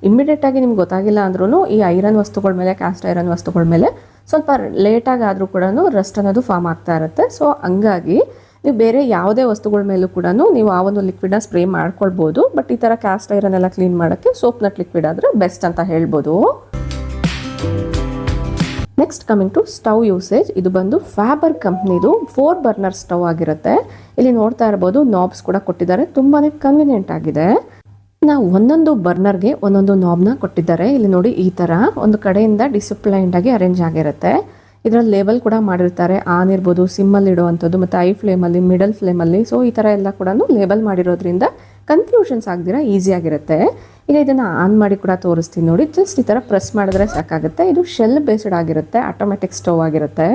ಇಮ್ಮಿಡಿಯೇಟಾಗಿ ನಿಮ್ಗೆ ಗೊತ್ತಾಗಿಲ್ಲ ಅಂದ್ರೂ ಈ ಐರನ್ ವಸ್ತುಗಳ ಮೇಲೆ, ಕ್ಯಾಸ್ಟ್ ಐರನ್ ವಸ್ತುಗಳ ಮೇಲೆ ಸ್ವಲ್ಪ ಲೇಟಾಗಿ ಆದರೂ ಕೂಡ ರಸ್ಟ್ ಅನ್ನೋದು ಫಾರ್ಮ್ ಆಗ್ತಾ ಇರುತ್ತೆ. ಸೊ ಹಂಗಾಗಿ ನೀವು ಬೇರೆ ಯಾವುದೇ ವಸ್ತುಗಳ ಮೇಲೂ ಕೂಡ ನೀವು ಆ ಒಂದು ಲಿಕ್ವಿಡ್ನ ಸ್ಪ್ರೇ ಮಾಡ್ಕೊಳ್ಬೋದು. ಬಟ್ ಈ ಥರ ಕ್ಯಾಸ್ಟ್ ಐರನ್ ಎಲ್ಲ ಕ್ಲೀನ್ ಮಾಡೋಕ್ಕೆ ಸೋಪ್ ನಟ್ ಲಿಕ್ವಿಡ್ ಆದರೆ ಬೆಸ್ಟ್ ಅಂತ ಹೇಳ್ಬೋದು. Next coming to stove usage. ಇದು ಬಂದು ಫ್ಯಾಬರ್ ಕಂಪ್ನಿದು 4 ಬರ್ನರ್ ಸ್ಟವ್ ಆಗಿರುತ್ತೆ. ಇಲ್ಲಿ ನೋಡ್ತಾ ಇರ್ಬೋದು, ನಾಬ್ಸ್ ಕೂಡ ಕೊಟ್ಟಿದ್ದಾರೆ, ತುಂಬಾ ಕನ್ವಿನಿಯೆಂಟ್ ಆಗಿದೆ. ನಾವು ಒಂದೊಂದು ಬರ್ನರ್ಗೆ ಒಂದೊಂದು ನಾಬ್ನ ಕೊಟ್ಟಿದ್ದಾರೆ. ಇಲ್ಲಿ ನೋಡಿ, ಈ ಥರ ಒಂದು ಕಡೆಯಿಂದ ಡಿಸಿಪ್ಲೈನ್ಡ್ ಆಗಿ ಅರೇಂಜ್ ಆಗಿರುತ್ತೆ. ಇದರಲ್ಲಿ ಲೇಬಲ್ ಕೂಡ ಮಾಡಿರ್ತಾರೆ, ಆನ್ ಇರ್ಬೋದು, ಸಿಮ್ಮಲ್ಲಿ ಇಡುವಂಥದ್ದು, ಮತ್ತು ಐ ಫ್ಲೇಮಲ್ಲಿ, ಮಿಡಲ್ ಫ್ಲೇಮಲ್ಲಿ. ಸೊ ಈ ಥರ ಎಲ್ಲ ಕೂಡ ಲೇಬಲ್ ಮಾಡಿರೋದ್ರಿಂದ ಕನ್ಫ್ಯೂಷನ್ಸ್ ಆಗದಿರ ಈಸಿಯಾಗಿರುತ್ತೆ. ಈಗ ಇದನ್ನು ಆನ್ ಮಾಡಿ ಕೂಡ ತೋರಿಸ್ತೀನಿ ನೋಡಿ. ಜಸ್ಟ್ ಈ ಥರ ಪ್ರೆಸ್ ಮಾಡಿದ್ರೆ ಸಾಕಾಗುತ್ತೆ. ಇದು ಶೆಲ್ ಬೇಸ್ಡ್ ಆಗಿರುತ್ತೆ, ಆಟೋಮೆಟಿಕ್ ಸ್ಟವ್ ಆಗಿರುತ್ತೆ.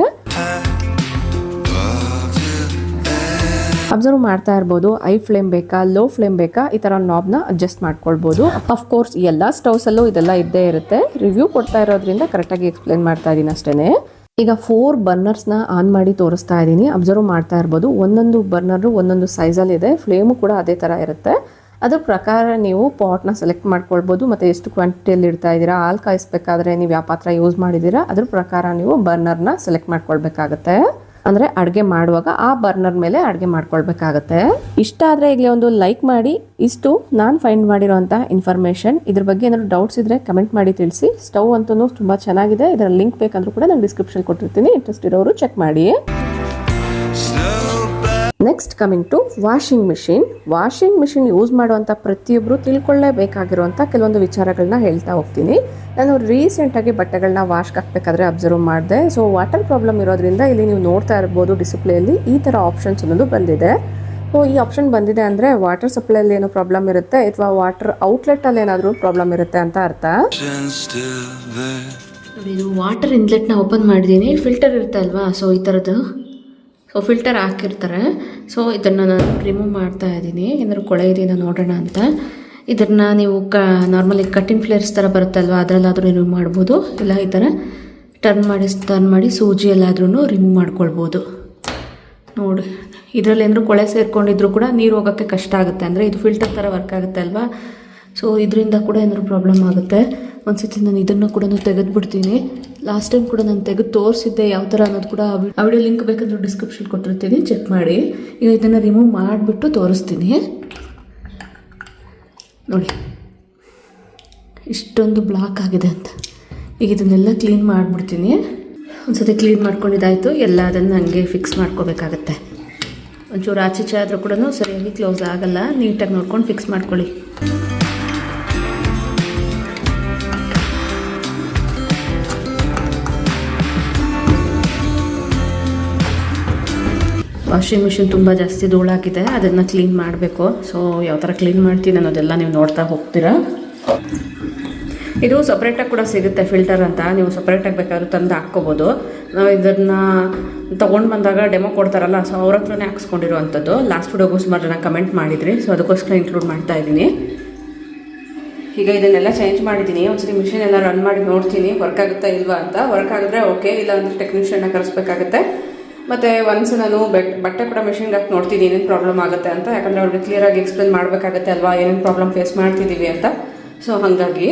ಅಬ್ಸರ್ವ್ ಮಾಡ್ತಾ ಇರ್ಬೋದು, ಐ ಫ್ಲೇಮ್ ಬೇಕಾ, ಲೋ ಫ್ಲೇಮ್ ಬೇಕಾ, ಈ ಥರ ನಾಬ್ನ ಅಡ್ಜಸ್ಟ್ ಮಾಡ್ಕೊಳ್ಬೋದು. ಅಫ್ಕೋರ್ಸ್ ಎಲ್ಲ ಸ್ಟವ್ಸಲ್ಲೂ ಇದೆಲ್ಲ ಇದ್ದೇ ಇರುತ್ತೆ. ರಿವ್ಯೂ ಕೊಡ್ತಾ ಇರೋದ್ರಿಂದ ಕರೆಕ್ಟಾಗಿ ಎಕ್ಸ್ಪ್ಲೇನ್ ಮಾಡ್ತಾ ಇದ್ದೀನಿ ಅಷ್ಟೇ. ಈಗ 4 ಬರ್ನರ್ಸ್ನ ಆನ್ ಮಾಡಿ ತೋರಿಸ್ತಾ ಇದ್ದೀನಿ. ಅಬ್ಸರ್ವ್ ಮಾಡ್ತಾ ಇರ್ಬೋದು, ಒಂದೊಂದು ಬರ್ನರು ಒಂದೊಂದು ಸೈಜಲ್ಲಿ ಇದೆ. ಫ್ಲೇಮು ಕೂಡ ಅದೇ ಥರ ಇರುತ್ತೆ. ಅದ್ರ ಪ್ರಕಾರ ನೀವು ಪಾಟ್ನ ಸೆಲೆಕ್ಟ್ ಮಾಡ್ಕೊಳ್ಬೋದು, ಮತ್ತು ಎಷ್ಟು ಕ್ವಾಂಟಿಟಿಯಲ್ಲಿ ಇಡ್ತಾ ಇದ್ದೀರಾ, ಹಾಲು ಕಾಯಿಸ್ಬೇಕಾದ್ರೆ ನೀವು ಯಾವ ಪಾತ್ರ ಯೂಸ್ ಮಾಡಿದ್ದೀರಾ ಅದ್ರ ಪ್ರಕಾರ ನೀವು ಬರ್ನರ್ನ ಸೆಲೆಕ್ಟ್ ಮಾಡ್ಕೊಳ್ಬೇಕಾಗತ್ತೆ. ಅಂದರೆ ಅಡುಗೆ ಮಾಡುವಾಗ ಆ ಬರ್ನರ್ ಮೇಲೆ ಅಡುಗೆ ಮಾಡ್ಕೊಳ್ಬೇಕಾಗತ್ತೆ. ಇಷ್ಟ ಆದರೆ ಈಗಲೇ ಒಂದು ಲೈಕ್ ಮಾಡಿ. ಇಷ್ಟು ನಾನು ಫೈಂಡ್ ಮಾಡಿರೋಂಥ ಇನ್ಫಾರ್ಮೇಷನ್. ಇದ್ರ ಬಗ್ಗೆ ಏನಾದರೂ ಡೌಟ್ಸ್ ಇದ್ದರೆ ಕಮೆಂಟ್ ಮಾಡಿ ತಿಳಿಸಿ. ಸ್ಟವ್ ಅಂತೂ ತುಂಬ ಚೆನ್ನಾಗಿದೆ. ಇದರ ಲಿಂಕ್ ಬೇಕಂದ್ರೂ ಕೂಡ ನಾನು ಡಿಸ್ಕ್ರಿಪ್ಷನ್ ಕೊಟ್ಟಿರ್ತೀನಿ, ಇಂಟ್ರೆಸ್ಟ್ ಇರೋರು ಚೆಕ್ ಮಾಡಿ. Next coming to washing machine. Washing machine use ಮಾಡುವಂಥ ಪ್ರತಿಯೊಬ್ಬರು ತಿಳ್ಕೊಳ್ಳೇಬೇಕಾಗಿರುವಂಥ ಕೆಲವೊಂದು ವಿಚಾರಗಳನ್ನ ಹೇಳ್ತಾ ಹೋಗ್ತೀನಿ. ನಾನು ರೀಸೆಂಟಾಗಿ ಬಟ್ಟೆಗಳನ್ನ ವಾಶ್ಗೆ ಹಾಕಬೇಕಾದ್ರೆ ಅಬ್ಸರ್ವ್ ಮಾಡಿದೆ. ಸೊ ವಾಟರ್ ಪ್ರಾಬ್ಲಮ್ ಇರೋದ್ರಿಂದ ಇಲ್ಲಿ ನೀವು ನೋಡ್ತಾ ಇರ್ಬೋದು, ಡಿಸ್ಪ್ಲೇಯಲ್ಲಿ ಈ ಥರ ಆಪ್ಷನ್ಸ್ ಅನ್ನೋದು ಬಂದಿದೆ. ಸೊ ಈ ಆಪ್ಷನ್ ಬಂದಿದೆ ಅಂದರೆ ವಾಟರ್ ಸಪ್ಲೈಯಲ್ಲಿ ಏನೋ ಪ್ರಾಬ್ಲಮ್ ಇರುತ್ತೆ, ಅಥವಾ ವಾಟರ್ ಔಟ್ಲೆಟಲ್ಲಿ ಏನಾದರೂ ಪ್ರಾಬ್ಲಮ್ ಇರುತ್ತೆ ಅಂತ ಅರ್ಥ. ಇದು ವಾಟರ್ ಇನ್ಲೆಟ್ನ ಓಪನ್ ಮಾಡಿದ್ದೀನಿ. ಫಿಲ್ಟರ್ ಇರುತ್ತೆ ಅಲ್ವಾ, ಸೊ ಈ ಥರದ್ದು ಫಿಲ್ಟರ್ ಹಾಕಿರ್ತಾರೆ. ಸೊ ಇದನ್ನು ನಾನು ರಿಮೂವ್ ಮಾಡ್ತಾ ಇದ್ದೀನಿ, ಏನಾದ್ರು ಕೊಳೆ ಇದೆಯಾ ನೋಡೋಣ ಅಂತ. ಇದನ್ನು ನೀವು ನಾರ್ಮಲಿ ಕಟ್ಟಿಂಗ್ ಫ್ಲೇರ್ಸ್ ಥರ ಬರುತ್ತಲ್ವ, ಅದರಲ್ಲಾದರೂ ರಿಮೂವ್ ಮಾಡ್ಬೋದು. ಇಲ್ಲ ಈ ಥರ ಟರ್ನ್ ಮಾಡಿ ಸೂಜಿ ಎಲ್ಲಾದ್ರೂ ರಿಮೂವ್ ಮಾಡ್ಕೊಳ್ಬೋದು. ನೋಡಿ, ಇದರಲ್ಲಿ ಏನಾದ್ರು ಕೊಳೆ ಸೇರಿಕೊಂಡಿದ್ರು ಕೂಡ ನೀರು ಹೋಗೋಕ್ಕೆ ಕಷ್ಟ ಆಗುತ್ತೆ. ಅಂದರೆ ಇದು ಫಿಲ್ಟರ್ ಥರ ವರ್ಕ್ ಆಗುತ್ತೆ ಅಲ್ವಾ. ಸೊ ಇದರಿಂದ ಕೂಡ ಏನಾದ್ರು ಪ್ರಾಬ್ಲಮ್ ಆಗುತ್ತೆ. ಒಂದ್ಸತಿ ನಾನು ಇದನ್ನು ಕೂಡ ತೆಗೆದುಬಿಡ್ತೀನಿ. ಲಾಸ್ಟ್ ಟೈಮ್ ಕೂಡ ನಾನು ತೆಗೆದು ತೋರಿಸಿದ್ದೆ ಯಾವ ಥರ ಅನ್ನೋದು ಕೂಡ ಆ ವಿಡಿಯೋ ಲಿಂಕ್ ಬೇಕಂದ್ರೆ ಡಿಸ್ಕ್ರಿಪ್ಷನ್ ಕೊಟ್ಟಿರ್ತೀನಿ, ಚೆಕ್ ಮಾಡಿ. ಈಗ ಇದನ್ನು ರಿಮೂವ್ ಮಾಡಿಬಿಟ್ಟು ತೋರಿಸ್ತೀನಿ. ನೋಡಿ ಇಷ್ಟೊಂದು ಬ್ಲಾಕ್ ಆಗಿದೆ ಅಂತ. ಈಗ ಇದನ್ನೆಲ್ಲ ಕ್ಲೀನ್ ಮಾಡಿಬಿಡ್ತೀನಿ. ಒಂದ್ಸತಿ ಕ್ಲೀನ್ ಮಾಡ್ಕೊಂಡಿದ್ದಾಯಿತು. ಎಲ್ಲ ಅದನ್ನು ಹಂಗೆ ಫಿಕ್ಸ್ ಮಾಡ್ಕೋಬೇಕಾಗತ್ತೆ. ಒಂಚೂರು ಆಚೀಚೆ ಆದರೂ ಕೂಡ ಸರಿಯಾಗಿ ಕ್ಲೋಸ್ ಆಗಲ್ಲ. ನೀಟಾಗಿ ನೋಡ್ಕೊಂಡು ಫಿಕ್ಸ್ ಮಾಡ್ಕೊಳ್ಳಿ. ವಾಷಿಂಗ್ ಮಿಷಿನ್ ತುಂಬ ಜಾಸ್ತಿ ಧೂಳಾಗಿದೆ, ಅದನ್ನು ಕ್ಲೀನ್ ಮಾಡಬೇಕು. ಸೊ ಯಾವ ಥರ ಕ್ಲೀನ್ ಮಾಡ್ತೀನಿ ಅನ್ನೋದೆಲ್ಲ ನೀವು ನೋಡ್ತಾ ಹೋಗ್ತೀರಾ. ಇದು ಸಪ್ರೇಟಾಗಿ ಕೂಡ ಸಿಗುತ್ತೆ ಫಿಲ್ಟರ್ ಅಂತ, ನೀವು ಸಪ್ರೇಟಾಗಿ ಬೇಕಾದ್ರೂ ತಂದು ಹಾಕ್ಕೋಬೋದು. ನಾವು ಇದನ್ನು ತೊಗೊಂಡು ಬಂದಾಗ ಡೆಮೋ ಕೊಡ್ತಾರಲ್ಲ, ಸೊ ಅವ್ರ ಹತ್ರನೇ ಹಾಕ್ಸ್ಕೊಂಡಿರೋವಂಥದ್ದು. ಲಾಸ್ಟ್ ವಿಡಿಯೋಗೂ ಸುಮಾರು ಜನ ಕಮೆಂಟ್ ಮಾಡಿದ್ರಿ, ಸೊ ಅದಕ್ಕೋಸ್ಕರ ಇನ್ಕ್ಲೂಡ್ ಮಾಡ್ತಾ ಇದ್ದೀನಿ. ಈಗ ಇದನ್ನೆಲ್ಲ ಚೇಂಜ್ ಮಾಡಿದ್ದೀನಿ. ಒಂದ್ಸರಿ ಮಿಷಿನ್ ಎಲ್ಲ ರನ್ ಮಾಡಿ ನೋಡ್ತೀನಿ ವರ್ಕ್ ಆಗುತ್ತಾ ಇಲ್ವಾ ಅಂತ. ವರ್ಕ್ ಆಗಿದ್ರೆ ಓಕೆ, ಇಲ್ಲ ಅಂದರೆ ಟೆಕ್ನಿಷಿಯನ್ನ ಕರೆಸ್ಬೇಕಾಗುತ್ತೆ. ಮತ್ತು ಒನ್ಸ್ ನಾನು ಬಟ್ಟೆ ಕೂಡ ಮಿಷಿನ್ಗೆ ಹಾಕಿ ನೋಡ್ತೀನಿ ಏನೇನು ಪ್ರಾಬ್ಲಮ್ ಆಗುತ್ತೆ ಅಂತ. ಯಾಕಂದರೆ ಅವ್ರಿಗೆ ಕ್ಲಿಯರಾಗಿ ಎಕ್ಸ್ಪ್ಲೇನ್ ಮಾಡಬೇಕಾಗತ್ತೆ ಅಲ್ವಾ, ಏನೇನು ಪ್ರಾಬ್ಲಮ್ ಫೇಸ್ ಮಾಡ್ತಿದ್ದೀವಿ ಅಂತ. ಸೊ ಹಾಗಾಗಿ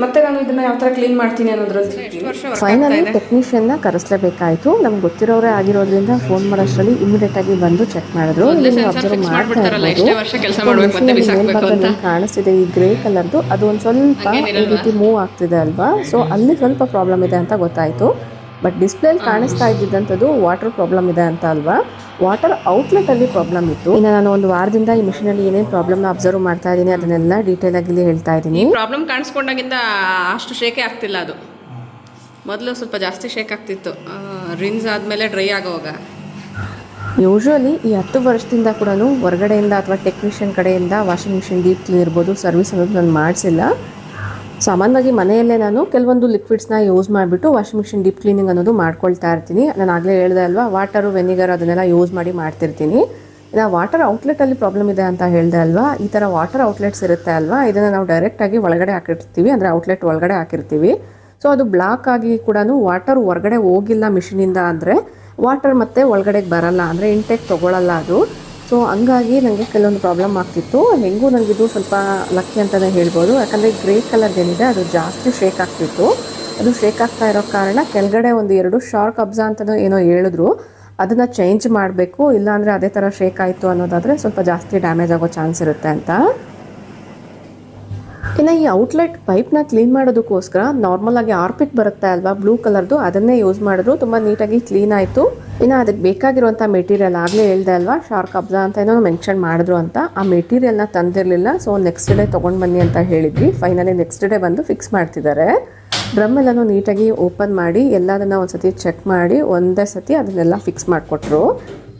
ಮತ್ತೆ ನಾನು ಇದನ್ನ ಯಾವ ಥರ ಕ್ಲೀನ್ ಮಾಡ್ತೀನಿ ಅನ್ನೋದ್ರಲ್ಲಿ ಫೈನಲಿ ಟೆಕ್ನಿಷಿಯನ್ನ ಕರೆಸಲೇಬೇಕಾಯಿತು. ನಮ್ಗೆ ಗೊತ್ತಿರೋರೇ ಆಗಿರೋದ್ರಿಂದ ಫೋನ್ ಮಾಡೋಷ್ಟರಲ್ಲಿ ಇಮಿಡಿಯೇಟ್ ಆಗಿ ಬಂದು ಚೆಕ್ ಮಾಡಿದ್ರು. ಇಲ್ಲಿ ನೀವು ಅಬ್ಸರ್ವ್ ಮಾಡ್ತಾ ಇರ್ಬೋದು, ಕಾಣಿಸ್ತಿದೆ ಈ ಗ್ರೇ ಕಲರ್ದು, ಅದು ಒಂದು ಸ್ವಲ್ಪ ಈ ರೀತಿ ಮೂವ್ ಆಗ್ತಿದೆ ಅಲ್ವಾ. ಸೊ ಅಲ್ಲಿ ಸ್ವಲ್ಪ ಪ್ರಾಬ್ಲಮ್ ಇದೆ ಅಂತ ಗೊತ್ತಾಯಿತು. ಬಟ್ ಡಿಸ್ಪ್ಲೇಲಿ ಕಾಣಿಸ್ತಾ ಇದ್ದಿದ್ದಂಥದ್ದು ವಾಟರ್ ಪ್ರಾಬ್ಲಮ್ ಇದೆ ಅಂತ ಅಲ್ವಾ, ವಾಟರ್ ಔಟ್ಲೆಟಲ್ಲಿ ಪ್ರಾಬ್ಲಮ್ ಇತ್ತು. ಇನ್ನು ನಾನು ಒಂದು ವಾರದಿಂದ ಈ ಮಿಷಿನಲ್ಲಿ ಏನೇನು ಪ್ರಾಬ್ಲಮ್ನ ಅಬ್ಸರ್ವ್ ಮಾಡ್ತಾ ಇದ್ದೀನಿ ಅದನ್ನೆಲ್ಲ ಡೀಟೇಲ್ ಆಗಿ ಇಲ್ಲಿ ಹೇಳ್ತಾ ಇದ್ದೀನಿ.
ಪ್ರಾಬ್ಲಮ್ ಕಾಣಿಸ್ಕೊಂಡಾಗಿಂದ ಅಷ್ಟು ಶೇಕೆ ಆಗ್ತಿಲ್ಲ. ಅದು ಮೊದಲು ಸ್ವಲ್ಪ ಜಾಸ್ತಿ ಶೇಕ್ ಆಗ್ತಿತ್ತು, ರಿನ್ಸ್ ಆದಮೇಲೆ ಡ್ರೈ ಆಗೋವಾಗ.
ಯೂಶ್ವಲಿ ಈ 10 ವರ್ಷದಿಂದ ಕೂಡ ಹೊರಗಡೆಯಿಂದ ಅಥವಾ ಟೆಕ್ನಿಷಿಯನ್ ಕಡೆಯಿಂದ ವಾಷಿಂಗ್ ಮಿಷಿನ್ ಡೀಪ್ ಕ್ಲೀನ್ ಇರ್ಬೋದು ಸರ್ವಿಸ್ ಅನ್ನೋದು ನಾನು ಮಾಡಿಸಿಲ್ಲ. ಸಾಮಾನ್ಯವಾಗಿ ಮನೆಯಲ್ಲೇ ನಾನು ಕೆಲವೊಂದು ಲಿಕ್ವಿಡ್ಸ್ನ ಯೂಸ್ ಮಾಡಿಬಿಟ್ಟು ವಾಷಿಂಗ್ ಮಿಷಿನ್ ಡೀಪ್ ಕ್ಲೀನಿಂಗ್ ಅನ್ನೋದು ಮಾಡ್ಕೊಳ್ತಾ ಇರ್ತೀನಿ. ನಾನು ಆಗಲೇ ಹೇಳಿದೆ ಅಲ್ವಾ, ವಾಟರು ವೆನಿಗರ್ ಅದನ್ನೆಲ್ಲ ಯೂಸ್ ಮಾಡಿ ಮಾಡ್ತಿರ್ತೀನಿ. ಇನ್ನು ವಾಟರ್ ಔಟ್ಲೆಟಲ್ಲಿ ಪ್ರಾಬ್ಲಮ್ ಇದೆ ಅಂತ ಹೇಳಿದೆ ಅಲ್ವಾ, ಈ ಥರ ವಾಟರ್ ಔಟ್ಲೆಟ್ಸ್ ಇರುತ್ತೆ ಅಲ್ವಾ, ಇದನ್ನು ನಾವು ಡೈರೆಕ್ಟಾಗಿ ಒಳಗಡೆ ಹಾಕಿರ್ತೀವಿ, ಅಂದರೆ ಔಟ್ಲೆಟ್ ಒಳಗಡೆ ಹಾಕಿರ್ತೀವಿ. ಸೊ ಅದು ಬ್ಲಾಕ್ ಆಗಿ ಕೂಡ ವಾಟರ್ ಹೊರಗಡೆ ಹೋಗಿಲ್ಲ ಮಿಷಿನಿಂದ ಅಂದರೆ ವಾಟರ್ ಮತ್ತೆ ಒಳಗಡೆಗೆ ಬರಲ್ಲ, ಅಂದರೆ ಇಂಟೇಕ್ ತೊಗೊಳ್ಳಲ್ಲ ಅದು. ಸೊ ಹಂಗಾಗಿ ನನಗೆ ಕೆಲವೊಂದು ಪ್ರಾಬ್ಲಮ್ ಆಗ್ತಿತ್ತು. ಹೆಂಗೂ ನನಗಿದು ಸ್ವಲ್ಪ ಲಕ್ಕಿ ಅಂತಲೇ ಹೇಳ್ಬೋದು, ಯಾಕಂದರೆ ಗ್ರೇ ಕಲರ್ ಏನಿದೆ ಅದು ಜಾಸ್ತಿ ಶೇಕ್ ಆಗ್ತಿತ್ತು. ಅದು ಶೇಕ್ ಆಗ್ತಾ ಇರೋ ಕಾರಣ ಕೆಳಗಡೆ 1-2 ಶಾರ್ಕ್ ಅಬ್ಸಾ ಅಂತಲೂ ಏನೋ ಹೇಳಿದ್ರು, ಅದನ್ನು ಚೇಂಜ್ ಮಾಡಬೇಕು, ಇಲ್ಲಾಂದರೆ ಅದೇ ಥರ ಶೇಕ್ ಆಯಿತು ಅನ್ನೋದಾದರೆ ಸ್ವಲ್ಪ ಜಾಸ್ತಿ ಡ್ಯಾಮೇಜ್ ಆಗೋ ಚಾನ್ಸ್ ಇರುತ್ತೆ ಅಂತ. ಇನ್ನು ಈ ಔಟ್ಲೆಟ್ ಪೈಪ್ನ ಕ್ಲೀನ್ ಮಾಡೋದಕ್ಕೋಸ್ಕರ ನಾರ್ಮಲಾಗಿ ಆರ್ಪಿಕ್ ಬರುತ್ತೆ ಅಲ್ವಾ ಬ್ಲೂ ಕಲರ್ದು, ಅದನ್ನೇ ಯೂಸ್ ಮಾಡಿದ್ರು, ತುಂಬ ನೀಟಾಗಿ ಕ್ಲೀನ್ ಆಯಿತು. ಇನ್ನು ಅದಕ್ಕೆ ಬೇಕಾಗಿರುವಂಥ ಮೆಟೀರಿಯಲ್ ಆಗಲೇ ಹೇಳ್ದೆ ಅಲ್ವಾ, ಶಾರ್ಕ್ ಅಬ್ಸಾ ಅಂತ ಏನೋ ಮೆನ್ಷನ್ ಮಾಡಿದ್ರು ಅಂತ, ಆ ಮೆಟೀರಿಯಲ್ನ ತಂದಿರಲಿಲ್ಲ. ಸೊ ನೆಕ್ಸ್ಟ್ ಡೇ ತೊಗೊಂಡು ಬನ್ನಿ ಅಂತ ಹೇಳಿದ್ವಿ. ಫೈನಲಿ ನೆಕ್ಸ್ಟ್ ಡೇ ಬಂದು ಫಿಕ್ಸ್ ಮಾಡ್ತಿದ್ದಾರೆ. ಡ್ರಮ್ ಎಲ್ಲನೂ ನೀಟಾಗಿ ಓಪನ್ ಮಾಡಿ ಎಲ್ಲದನ್ನು ಒಂದು ಸತಿ ಚೆಕ್ ಮಾಡಿ ಒಂದೇ ಸತಿ ಅದನ್ನೆಲ್ಲ ಫಿಕ್ಸ್ ಮಾಡಿಕೊಟ್ರು.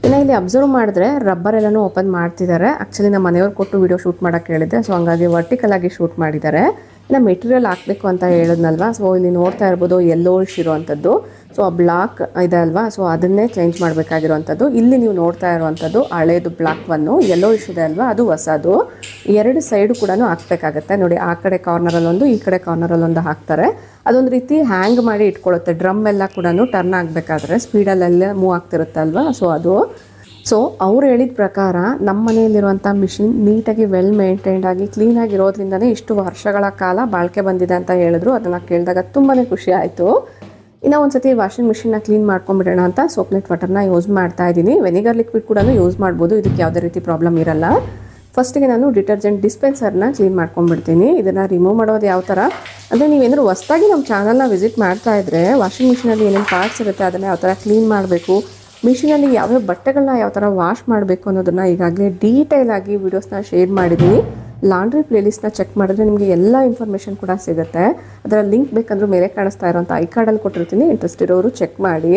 ಇನ್ನು ಇಲ್ಲಿ ಅಬ್ಸರ್ವ್ ಮಾಡಿದ್ರೆ ರಬ್ಬರ್ ಎಲ್ಲನೂ ಓಪನ್ ಮಾಡ್ತಿದ್ದಾರೆ. ಆ್ಯಕ್ಚುಲಿ ನಮ್ಮ ಮನೆಯವ್ರು ಕೊಟ್ಟು ವಿಡಿಯೋ ಶೂಟ್ ಮಾಡೋಕ್ಕೆ ಹೇಳಿದ್ದೆ, ಸೊ ಹಂಗಾಗಿ ವರ್ಟಿಕಲ್ ಆಗಿ ಶೂಟ್ ಮಾಡಿದ್ದಾರೆ. ಇನ್ನು ಮೆಟೀರಿಯಲ್ ಹಾಕಬೇಕು ಅಂತ ಹೇಳಿದ್ನಲ್ವಾ, ಸೊ ಇಲ್ಲಿ ನೋಡ್ತಾ ಇರ್ಬೋದು ಯೆಲ್ಲೋಯಿಶ್ ಇರೋವಂಥದ್ದು. ಸೊ ಆ ಬ್ಲಾಕ್ ಇದೆ ಅಲ್ವಾ, ಸೊ ಅದನ್ನೇ ಚೇಂಜ್ ಮಾಡಬೇಕಾಗಿರೋವಂಥದ್ದು. ಇಲ್ಲಿ ನೀವು ನೋಡ್ತಾ ಇರುವಂಥದ್ದು ಹಳೇದು ಬ್ಲಾಕ್ ಒನ್ನು, ಯೆಲ್ಲೋಯಿಶ್ ಇದೆ ಅಲ್ವಾ ಅದು ಹೊಸದು. 2 ಸೈಡು ಕೂಡ ಹಾಕಬೇಕಾಗತ್ತೆ ನೋಡಿ, ಆ ಕಡೆ ಕಾರ್ನರಲ್ಲೊಂದು ಈ ಕಡೆ ಕಾರ್ನರಲ್ಲೊಂದು ಹಾಕ್ತಾರೆ. ಅದೊಂದು ರೀತಿ ಹ್ಯಾಂಗ್ ಮಾಡಿ ಇಟ್ಕೊಳ್ಳುತ್ತೆ. ಡ್ರಮ್ ಎಲ್ಲ ಕೂಡ ಟರ್ನ್ ಆಗಬೇಕಾದ್ರೆ ಸ್ಪೀಡಲ್ಲೆಲ್ಲ ಮೂವ್ ಆಗ್ತಿರುತ್ತೆ ಅಲ್ವಾ, ಸೊ ಅದು. ಸೊ ಅವ್ರು ಹೇಳಿದ ಪ್ರಕಾರ ನಮ್ಮ ಮನೆಯಲ್ಲಿರುವಂಥ ಮಿಷಿನ್ ನೀಟಾಗಿ ವೆಲ್ ಮೇಂಟೈನ್ಡ್ ಆಗಿ ಕ್ಲೀನಾಗಿರೋದ್ರಿಂದನೇ ಇಷ್ಟು ವರ್ಷಗಳ ಕಾಲ ಬಾಳಿಕೆ ಬಂದಿದೆ ಅಂತ ಹೇಳಿದ್ರು. ಅದನ್ನು ಕೇಳಿದಾಗ ತುಂಬಾ ಖುಷಿ ಆಯಿತು. ಇನ್ನು ಒಂದು ಸತಿ ವಾಷಿಂಗ್ ಮಿಷಿನ್ನ ಕ್ಲೀನ್ ಮಾಡ್ಕೊಂಬಿಡೋಣ ಅಂತ ಸೋಪ್ನೆಟ್ ವಾಟರ್ನ ಯೂಸ್ ಮಾಡ್ತಾ ಇದ್ದೀನಿ. ವೆನಿಗರ್ ಲಿಕ್ವಿಡ್ ಕೂಡ ಯೂಸ್ ಮಾಡ್ಬೋದು, ಇದಕ್ಕೆ ಯಾವುದೇ ರೀತಿ ಪ್ರಾಬ್ಲಮ್ ಇರಲ್ಲ. ಫಸ್ಟಿಗೆ ನಾನು ಡಿಟರ್ಜೆಂಟ್ ಡಿಸ್ಪೆನ್ಸರ್ನ ಕ್ಲೀನ್ ಮಾಡ್ಕೊಂಡ್ಬಿಡ್ತೀನಿ. ಇದನ್ನು ರಿಮೂವ್ ಮಾಡೋದು ಯಾವ ಥರ ಅಂದರೆ, ನೀವೇನಾದ್ರು ಹೊಸದಾಗಿ ನಮ್ಮ ಚಾನಲ್ನ ವಿಸಿಟ್ ಮಾಡ್ತಾ ಇದ್ದರೆ ವಾಷಿಂಗ್ ಮಿಷಿನಲ್ಲಿ ಏನೇನು ಪಾರ್ಟ್ಸ್ ಇರುತ್ತೆ ಅದನ್ನು ಯಾವ ಥರ ಕ್ಲೀನ್ ಮಾಡಬೇಕು, ಮಿಷಿನಲ್ಲಿ ಯಾವ್ಯಾವ ಬಟ್ಟೆಗಳನ್ನ ಯಾವ ಥರ ವಾಶ್ ಮಾಡಬೇಕು ಅನ್ನೋದನ್ನು ಈಗಾಗಲೇ ಡೀಟೇಲ್ ಆಗಿ ವೀಡಿಯೋಸ್ನ ಶೇರ್ ಮಾಡಿದ್ದೀನಿ. ಲಾಂಡ್ರಿ ಪ್ಲೇಲಿಸ್ಟ್ನ ಚೆಕ್ ಮಾಡಿದ್ರೆ ನಿಮಗೆ ಎಲ್ಲ ಇನ್ಫಾರ್ಮೇಷನ್ ಕೂಡ ಸಿಗುತ್ತೆ. ಅದರ ಲಿಂಕ್ ಬೇಕಂದ್ರೂ ಮೇಲೆ ಕಾಣಿಸ್ತಾ ಇರೋಂಥ ಐ ಕಾರ್ಡಲ್ಲಿ ಕೊಟ್ಟಿರ್ತೀನಿ, ಇಂಟ್ರೆಸ್ಟ್ ಇರೋರು ಚೆಕ್ ಮಾಡಿ.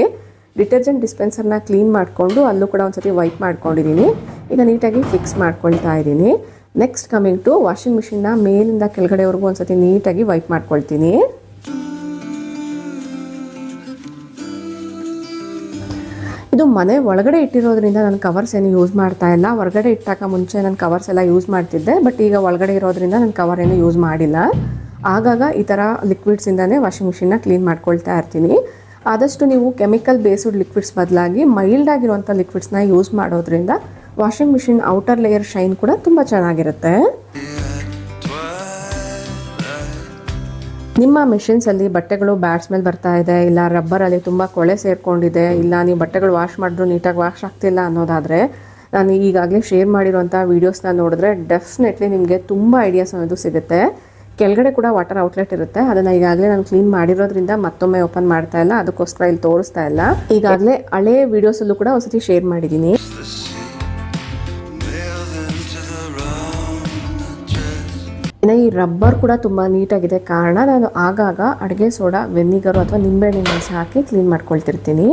ಡಿಟರ್ಜೆಂಟ್ ಡಿಸ್ಪೆನ್ಸರ್ನ ಕ್ಲೀನ್ ಮಾಡಿಕೊಂಡು ಅಲ್ಲೂ ಕೂಡ ಒಂದು ಸತಿ ವೈಪ್ ಮಾಡ್ಕೊಂಡಿದ್ದೀನಿ. ಈಗ ನೀಟಾಗಿ ಫಿಕ್ಸ್ ಮಾಡ್ಕೊಳ್ತಾ ಇದ್ದೀನಿ. ನೆಕ್ಸ್ಟ್ ಕಮಿಂಗ್ ಟು ವಾಷಿಂಗ್ ಮಿಷಿನ್ನ ಮೇಲಿಂದ ಕೆಳಗಡೆವರೆಗೂ ಒಂದು ಸತಿ ನೀಟಾಗಿ ವೈಪ್ ಮಾಡ್ಕೊಳ್ತೀನಿ. ಇದು ಮನೆ ಒಳಗಡೆ ಇಟ್ಟಿರೋದ್ರಿಂದ ನಾನು ಕವರ್ಸ್ ಏನು ಯೂಸ್ ಮಾಡ್ತಾ ಇಲ್ಲ. ಹೊರಗಡೆ ಇಟ್ಟಾಗ ಮುಂಚೆ ನಾನು ಕವರ್ಸ್ ಎಲ್ಲ ಯೂಸ್ ಮಾಡ್ತಿದ್ದೆ, ಬಟ್ ಈಗ ಒಳಗಡೆ ಇರೋದ್ರಿಂದ ನಾನು ಕವರ್ ಏನು ಯೂಸ್ ಮಾಡಿಲ್ಲ. ಆಗಾಗ ಈ ಥರ ಲಿಕ್ವಿಡ್ಸಿಂದನೇ ವಾಷಿಂಗ್ ಮಿಷಿನ್ನ ಕ್ಲೀನ್ ಮಾಡ್ಕೊಳ್ತಾ ಇರ್ತೀನಿ. ಆದಷ್ಟು ನೀವು ಕೆಮಿಕಲ್ ಬೇಸ್ಡ್ ಲಿಕ್ವಿಡ್ಸ್ ಬದಲಾಗಿ ಮೈಲ್ಡ್ ಆಗಿರುವಂಥ ಲಿಕ್ವಿಡ್ಸ್ನ ಯೂಸ್ ಮಾಡೋದ್ರಿಂದ washing machine outer layer shine ಕೂಡ ತುಂಬ ಚೆನ್ನಾಗಿರುತ್ತೆ. ನಿಮ್ಮ ಮೆಷಿನ್ಸಲ್ಲಿ ಬಟ್ಟೆಗಳು ಬ್ಯಾಡ್ ಸ್ಮೆಲ್ ಬರ್ತಾ ಇದೆ, ಇಲ್ಲ ರಬ್ಬರಲ್ಲಿ ತುಂಬ ಕೊಳೆ ಸೇರಿಕೊಂಡಿದೆ, ಇಲ್ಲ ನೀವು ಬಟ್ಟೆಗಳು ವಾಶ್ ಮಾಡಿದ್ರು ನೀಟಾಗಿ ವಾಶ್ ಆಗ್ತಿಲ್ಲ ಅನ್ನೋದಾದರೆ ನಾನು ಈಗಾಗಲೇ ಶೇರ್ ಮಾಡಿರೋಂಥ ವೀಡಿಯೋಸ್ನ ನೋಡಿದ್ರೆ ಡೆಫಿನೆಟ್ಲಿ ನಿಮಗೆ ತುಂಬ ಐಡಿಯಾಸ್ ಅನ್ನೋದು ಸಿಗುತ್ತೆ. ಕೆಳಗಡೆ ಕೂಡ ವಾಟರ್ ಔಟ್ಲೆಟ್ ಇರುತ್ತೆ, ಅದನ್ನು ಈಗಾಗಲೇ ನಾನು ಕ್ಲೀನ್ ಮಾಡಿರೋದ್ರಿಂದ ಮತ್ತೊಮ್ಮೆ ಓಪನ್ ಮಾಡ್ತಾ ಇಲ್ಲ, ಅದಕ್ಕೋಸ್ಕರ ಇಲ್ಲಿ ತೋರಿಸ್ತಾ ಇಲ್ಲ. ಈಗಾಗಲೇ ಹಳೆ ವೀಡಿಯೋಸಲ್ಲೂ ಕೂಡ ಒಂದ್ಸತಿ ಶೇರ್ ಮಾಡಿದ್ದೀನಿ. ಇನ್ನು ಈ ರಬ್ಬರ್ ಕೂಡ ತುಂಬ ನೀಟಾಗಿದೆ, ಕಾರಣ ನಾನು ಆಗಾಗ ಅಡುಗೆ ಸೋಡಾ, ವೆನಿಗರು ಅಥವಾ ನಿಂಬೆಹಣ್ಣಿನ ರಸ ಹಾಕಿ ಕ್ಲೀನ್ ಮಾಡ್ಕೊಳ್ತಿರ್ತೀನಿ.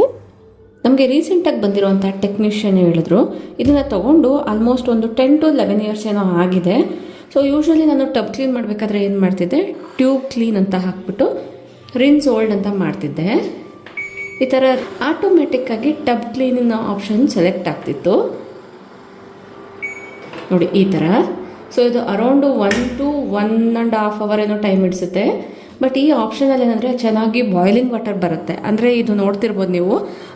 ನಮಗೆ ರೀಸೆಂಟಾಗಿ ಬಂದಿರೋಂಥ ಟೆಕ್ನಿಷಿಯನ್ ಹೇಳಿದ್ರು, ಇದನ್ನು ತೊಗೊಂಡು ಆಲ್ಮೋಸ್ಟ್ ಒಂದು 10 to 11 years ಏನೋ ಆಗಿದೆ. ಸೊ ಯೂಶ್ವಲಿ ನಾನು ಟಬ್ ಕ್ಲೀನ್ ಮಾಡಬೇಕಾದ್ರೆ ಏನು ಮಾಡ್ತಿದ್ದೆ, ಟ್ಯೂಬ್ ಕ್ಲೀನ್ ಅಂತ ಹಾಕ್ಬಿಟ್ಟು ರಿನ್ಸ್ ಓಲ್ಡ್ ಅಂತ ಮಾಡ್ತಿದ್ದೆ. ಈ ಥರ ಆಟೋಮೆಟಿಕ್ಕಾಗಿ ಟಬ್ ಕ್ಲೀನಿನ ಆಪ್ಷನ್ ಸೆಲೆಕ್ಟ್ ಆಗ್ತಿತ್ತು ನೋಡಿ, ಈ ಥರ. ಸೊ ಇದು ಅರೌಂಡು 1 to 1.5 hour ಏನೋ ಟೈಮ್ ಹಿಡಿಸುತ್ತೆ. ಬಟ್ ಈ ಆಪ್ಷನಲ್ಲಿ ಏನಂದರೆ ಚೆನ್ನಾಗಿ ಬಾಯ್ಲಿಂಗ್ ವಾಟರ್ ಬರುತ್ತೆ. ಅಂದರೆ ಇದು ನೋಡ್ತಿರ್ಬೋದು ನೀವು,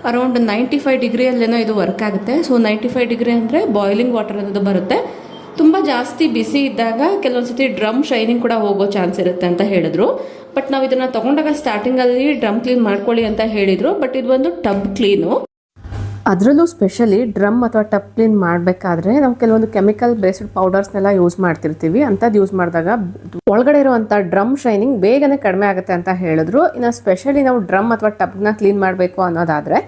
ಅರೌಂಡ್ 95 ಡಿಗ್ರಿಯಲ್ಲೇನೋ ಇದು ವರ್ಕ್ ಆಗುತ್ತೆ. ಸೊ 95 ಡಿಗ್ರಿ ಅಂದರೆ ಬಾಯ್ಲಿಂಗ್ ವಾಟರ್ ಅನ್ನೋದು ಬರುತ್ತೆ. ತುಂಬ ಜಾಸ್ತಿ ಬಿಸಿ ಇದ್ದಾಗ ಕೆಲವೊಂದು ಸತಿ ಡ್ರಮ್ ಶೈನಿಂಗ್ ಕೂಡ ಹೋಗೋ ಚಾನ್ಸ್ ಇರುತ್ತೆ ಅಂತ ಹೇಳಿದ್ರು. ಬಟ್ ನಾವು ಇದನ್ನು ತೊಗೊಂಡಾಗ ಸ್ಟಾರ್ಟಿಂಗಲ್ಲಿ ಡ್ರಮ್ ಕ್ಲೀನ್ ಮಾಡ್ಕೊಳ್ಳಿ ಅಂತ ಹೇಳಿದರು. ಬಟ್ ಇದು ಒಂದು ಟಬ್ ಕ್ಲೀನು.
ಅದರಲ್ಲೂ ಸ್ಪೆಷಲಿ ಡ್ರಮ್ ಅಥವಾ ಟಬ್ ಕ್ಲೀನ್ ಮಾಡಬೇಕಾದ್ರೆ ನಾವು ಕೆಲವೊಂದು ಕೆಮಿಕಲ್ ಬೇಸ್ಡ್ ಪೌಡರ್ಸ್ನೆಲ್ಲ ಯೂಸ್ ಮಾಡ್ತಿರ್ತೀವಿ. ಅಂಥದ್ದು ಯೂಸ್ ಮಾಡಿದಾಗ ಒಳಗಡೆ ಇರುವಂಥ ಡ್ರಮ್ ಶೈನಿಂಗ್ ಬೇಗನೆ ಕಡಿಮೆ ಆಗುತ್ತೆ ಅಂತ ಹೇಳಿದ್ರು. ಇನ್ನು ಸ್ಪೆಷಲಿ ನಾವು ಡ್ರಮ್ ಅಥವಾ ಟಬ್ನ ಕ್ಲೀನ್ ಮಾಡಬೇಕು ಅನ್ನೋದಾದರೆ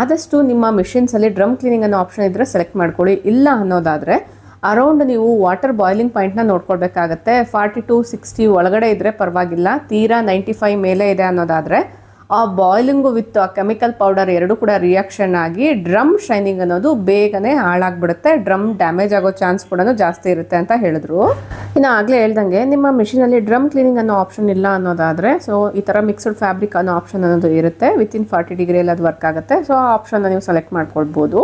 ಆದಷ್ಟು ನಿಮ್ಮ ಮಿಷಿನ್ಸಲ್ಲಿ ಡ್ರಮ್ ಕ್ಲೀನಿಂಗ್ ಅನ್ನೋ ಆಪ್ಷನ್ ಇದ್ದರೆ ಸೆಲೆಕ್ಟ್ ಮಾಡ್ಕೊಳ್ಳಿ. ಇಲ್ಲ ಅನ್ನೋದಾದರೆ ಅರೌಂಡ್ ನೀವು ವಾಟರ್ ಬಾಯ್ಲಿಂಗ್ ಪಾಯಿಂಟ್ನ ನೋಡ್ಕೊಳ್ಬೇಕಾಗತ್ತೆ. 40 to 60 ಒಳಗಡೆ ಇದ್ದರೆ ಪರವಾಗಿಲ್ಲ. ತೀರಾ 95 ಮೇಲೆ ಇದೆ ಅನ್ನೋದಾದರೆ ಆ ಬಾಯ್ಲಿಂಗು ವಿತ್ ಆ ಕೆಮಿಕಲ್ ಪೌಡರ್ ಎರಡೂ ಕೂಡ ರಿಯಾಕ್ಷನ್ ಆಗಿ ಡ್ರಮ್ ಶೈನಿಂಗ್ ಅನ್ನೋದು ಬೇಗನೆ ಹಾಳಾಗ್ಬಿಡುತ್ತೆ. ಡ್ರಮ್ ಡ್ಯಾಮೇಜ್ ಆಗೋ ಚಾನ್ಸ್ ಕೂಡ ಜಾಸ್ತಿ ಇರುತ್ತೆ ಅಂತ ಹೇಳಿದ್ರು. ಇನ್ನು ಆಗಲೇ ಹೇಳ್ದಂಗೆ ನಿಮ್ಮ ಮಿಷಿನಲ್ಲಿ ಡ್ರಮ್ ಕ್ಲೀನಿಂಗ್ ಅನ್ನೋ ಆಪ್ಷನ್ ಇಲ್ಲ ಅನ್ನೋದಾದರೆ ಸೊ ಈ ಥರ ಮಿಕ್ಸ್ಡ್ ಫ್ಯಾಬ್ರಿಕ್ ಅನ್ನೋ ಆಪ್ಷನ್ ಅನ್ನೋದು ಇರುತ್ತೆ. ವಿತಿನ್ 40 ಡಿಗ್ರಿಯಲ್ಲಿ ಅದು ವರ್ಕ್ ಆಗುತ್ತೆ. ಸೊ ಆ ಆಪ್ಷನ್ನ ನೀವು ಸೆಲೆಕ್ಟ್ ಮಾಡ್ಕೊಳ್ಬೋದು.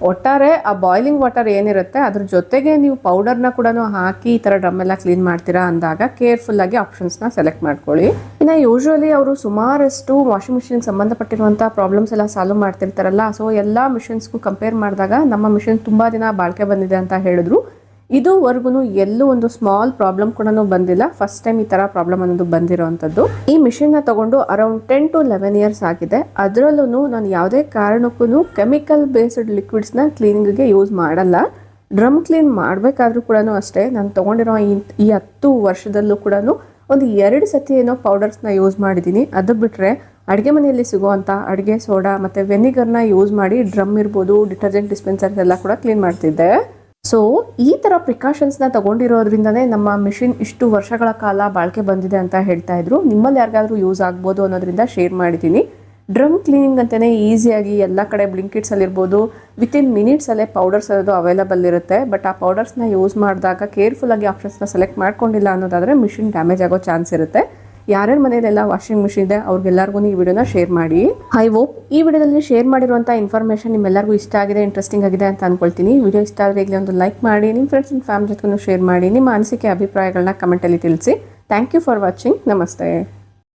ಒಟ್ಟಾರೆ ಆ ಬಾಯ್ಲಿಂಗ್ ವಾಟರ್ ಏನಿರುತ್ತೆ ಅದ್ರ ಜೊತೆಗೆ ನೀವು ಪೌಡರ್ನ ಕೂಡ ಹಾಕಿ ಈ ಥರ ಡ್ರಮ್ ಎಲ್ಲ ಕ್ಲೀನ್ ಮಾಡ್ತೀರಾ ಅಂದಾಗ ಕೇರ್ಫುಲ್ಲಾಗಿ ಆಪ್ಷನ್ಸ್ನ ಸೆಲೆಕ್ಟ್ ಮಾಡ್ಕೊಳ್ಳಿ. ಇನ್ನು ಯೂಶ್ವಲಿ ಅವರು ಸುಮಾರಷ್ಟು ವಾಷಿಂಗ್ ಮಿಷಿನ್ಗೆ ಸಂಬಂಧಪಟ್ಟಿರುವಂಥ ಪ್ರಾಬ್ಲಮ್ಸ್ ಎಲ್ಲ ಸಾಲ್ವ್ ಮಾಡ್ತಿರ್ತಾರಲ್ಲ. ಸೊ ಎಲ್ಲ ಮಿಷಿನ್ಸ್ಗೂ ಕಂಪೇರ್ ಮಾಡಿದಾಗ ನಮ್ಮ ಮಿಷಿನ್ ತುಂಬ ದಿನ ಬಾಳಿಕೆ ಬಂದಿದೆ ಅಂತ ಹೇಳಿದ್ರು. ಇದುವರೆಗೂ ಎಲ್ಲೂ ಒಂದು ಸ್ಮಾಲ್ ಪ್ರಾಬ್ಲಮ್ ಕೂಡ ಬಂದಿಲ್ಲ. ಫಸ್ಟ್ ಟೈಮ್ ಈ ಥರ ಪ್ರಾಬ್ಲಮ್ ಅನ್ನೋದು ಬಂದಿರೋವಂಥದ್ದು. ಈ ಮಿಷಿನ್ನ ತಗೊಂಡು ಅರೌಂಡ್ 10 to 11 years ಆಗಿದೆ. ಅದರಲ್ಲೂ ನಾನು ಯಾವುದೇ ಕಾರಣಕ್ಕೂ ಕೆಮಿಕಲ್ ಬೇಸ್ಡ್ ಲಿಕ್ವಿಡ್ಸ್ನ ಕ್ಲೀನಿಂಗ್ಗೆ ಯೂಸ್ ಮಾಡಲ್ಲ. ಡ್ರಮ್ ಕ್ಲೀನ್ ಮಾಡಬೇಕಾದ್ರೂ ಕೂಡ ಅಷ್ಟೇ ನಾನು ತೊಗೊಂಡಿರೋ ಈ 10 ವರ್ಷದಲ್ಲೂ ಕೂಡ ಒಂದು 2 ಸತಿ ಏನೋ ಪೌಡರ್ಸ್ನ ಯೂಸ್ ಮಾಡಿದ್ದೀನಿ. ಅದು ಬಿಟ್ಟರೆ ಅಡುಗೆ ಮನೆಯಲ್ಲಿ ಸಿಗುವಂಥ ಅಡುಗೆ ಸೋಡಾ ಮತ್ತು ವೆನಿಗರ್ನ ಯೂಸ್ ಮಾಡಿ ಡ್ರಮ್ ಇರ್ಬೋದು, ಡಿಟರ್ಜೆಂಟ್ ಡಿಸ್ಪೆನ್ಸರ್ಸ್ ಎಲ್ಲ ಕೂಡ ಕ್ಲೀನ್ ಮಾಡ್ತಿದ್ದೆ. ಸೊ ಈ ಥರ ಪ್ರಿಕಾಷನ್ಸ್ನ ತಗೊಂಡಿರೋದ್ರಿಂದನೇ ನಮ್ಮ ಮಿಷಿನ್ ಇಷ್ಟು ವರ್ಷಗಳ ಕಾಲ ಬಾಳಿಕೆ ಬಂದಿದೆ ಅಂತ ಹೇಳ್ತಾ ಇದ್ರು. ನಿಮ್ಮಲ್ಲಿ ಯಾರಿಗಾದ್ರೂ ಯೂಸ್ ಆಗ್ಬೋದು ಅನ್ನೋದ್ರಿಂದ ಶೇರ್ ಮಾಡಿದ್ದೀನಿ. ಡ್ರಮ್ ಕ್ಲೀನಿಂಗ್ ಅಂತಲೇ ಈಸಿಯಾಗಿ ಎಲ್ಲ ಕಡೆ ಬ್ಲಿಂಕಿಟ್ಸಲ್ಲಿರ್ಬೋದು ವಿತಿನ್ ಮಿನಿಟ್ಸಲ್ಲೇ ಪೌಡರ್ಸ್ ಅನ್ನೋದು ಅವೈಲಬಲ್ ಇರುತ್ತೆ. ಬಟ್ ಆ ಪೌಡರ್ಸ್ನ ಯೂಸ್ ಮಾಡಿದಾಗ ಕೇರ್ಫುಲ್ಲಾಗಿ ಆಪ್ಷನ್ಸ್ನ ಸೆಲೆಕ್ಟ್ ಮಾಡ್ಕೊಂಡಿಲ್ಲ ಅನ್ನೋದಾದರೆ ಮಿಷಿನ್ ಡ್ಯಾಮೇಜ್ ಆಗೋ ಚಾನ್ಸ್ ಇರುತ್ತೆ. ಯಾರ್ಯಾರ ಮನೆಯಲ್ಲೆಲ್ಲ ವಾಷಿಂಗ್ ಮಿಷಿನ್ ಇದೆ ಅವ್ರಿಗೆಲ್ಲರಿಗೂ ಈ ವಿಡಿಯೋನ ಶೇರ್ ಮಾಡಿ. ಐ ಹೋಪ್ ಈ ವಿಡಿಯೋದಲ್ಲಿ ಶೇರ್ ಮಾಡಿರುವಂಥ ಇನ್ಫಾರ್ಮೇಷನ್ ನಿಮ್ಮೆಲ್ಲರಿಗೂ ಇಷ್ಟ ಆಗಿದೆ, ಇಂಟ್ರೆಸ್ಟಿಂಗ್ ಆಗಿದೆ ಅಂತ ಅನ್ಕೊಳ್ತೀನಿ. ವಿಡಿಯೋ ಇಷ್ಟ ಆದರೆ ಈಗಲೇ ಒಂದು ಲೈಕ್ ಮಾಡಿ, ನಿಮ್ಮ ಫ್ರೆಂಡ್ಸ್ ಆ್ಯಂಡ್ ಫ್ಯಾಮಿಲಿ ಜೊತೆಗೂ ಶೇರ್ ಮಾಡಿ. ನಿಮ್ಮ ಅನಿಸಿಕೆ ಅಭಿಪ್ರಾಯಗಳನ್ನ ಕಮೆಂಟಲ್ಲಿ ತಿಳಿಸಿ. Thank you for watching. ನಮಸ್ತೆ.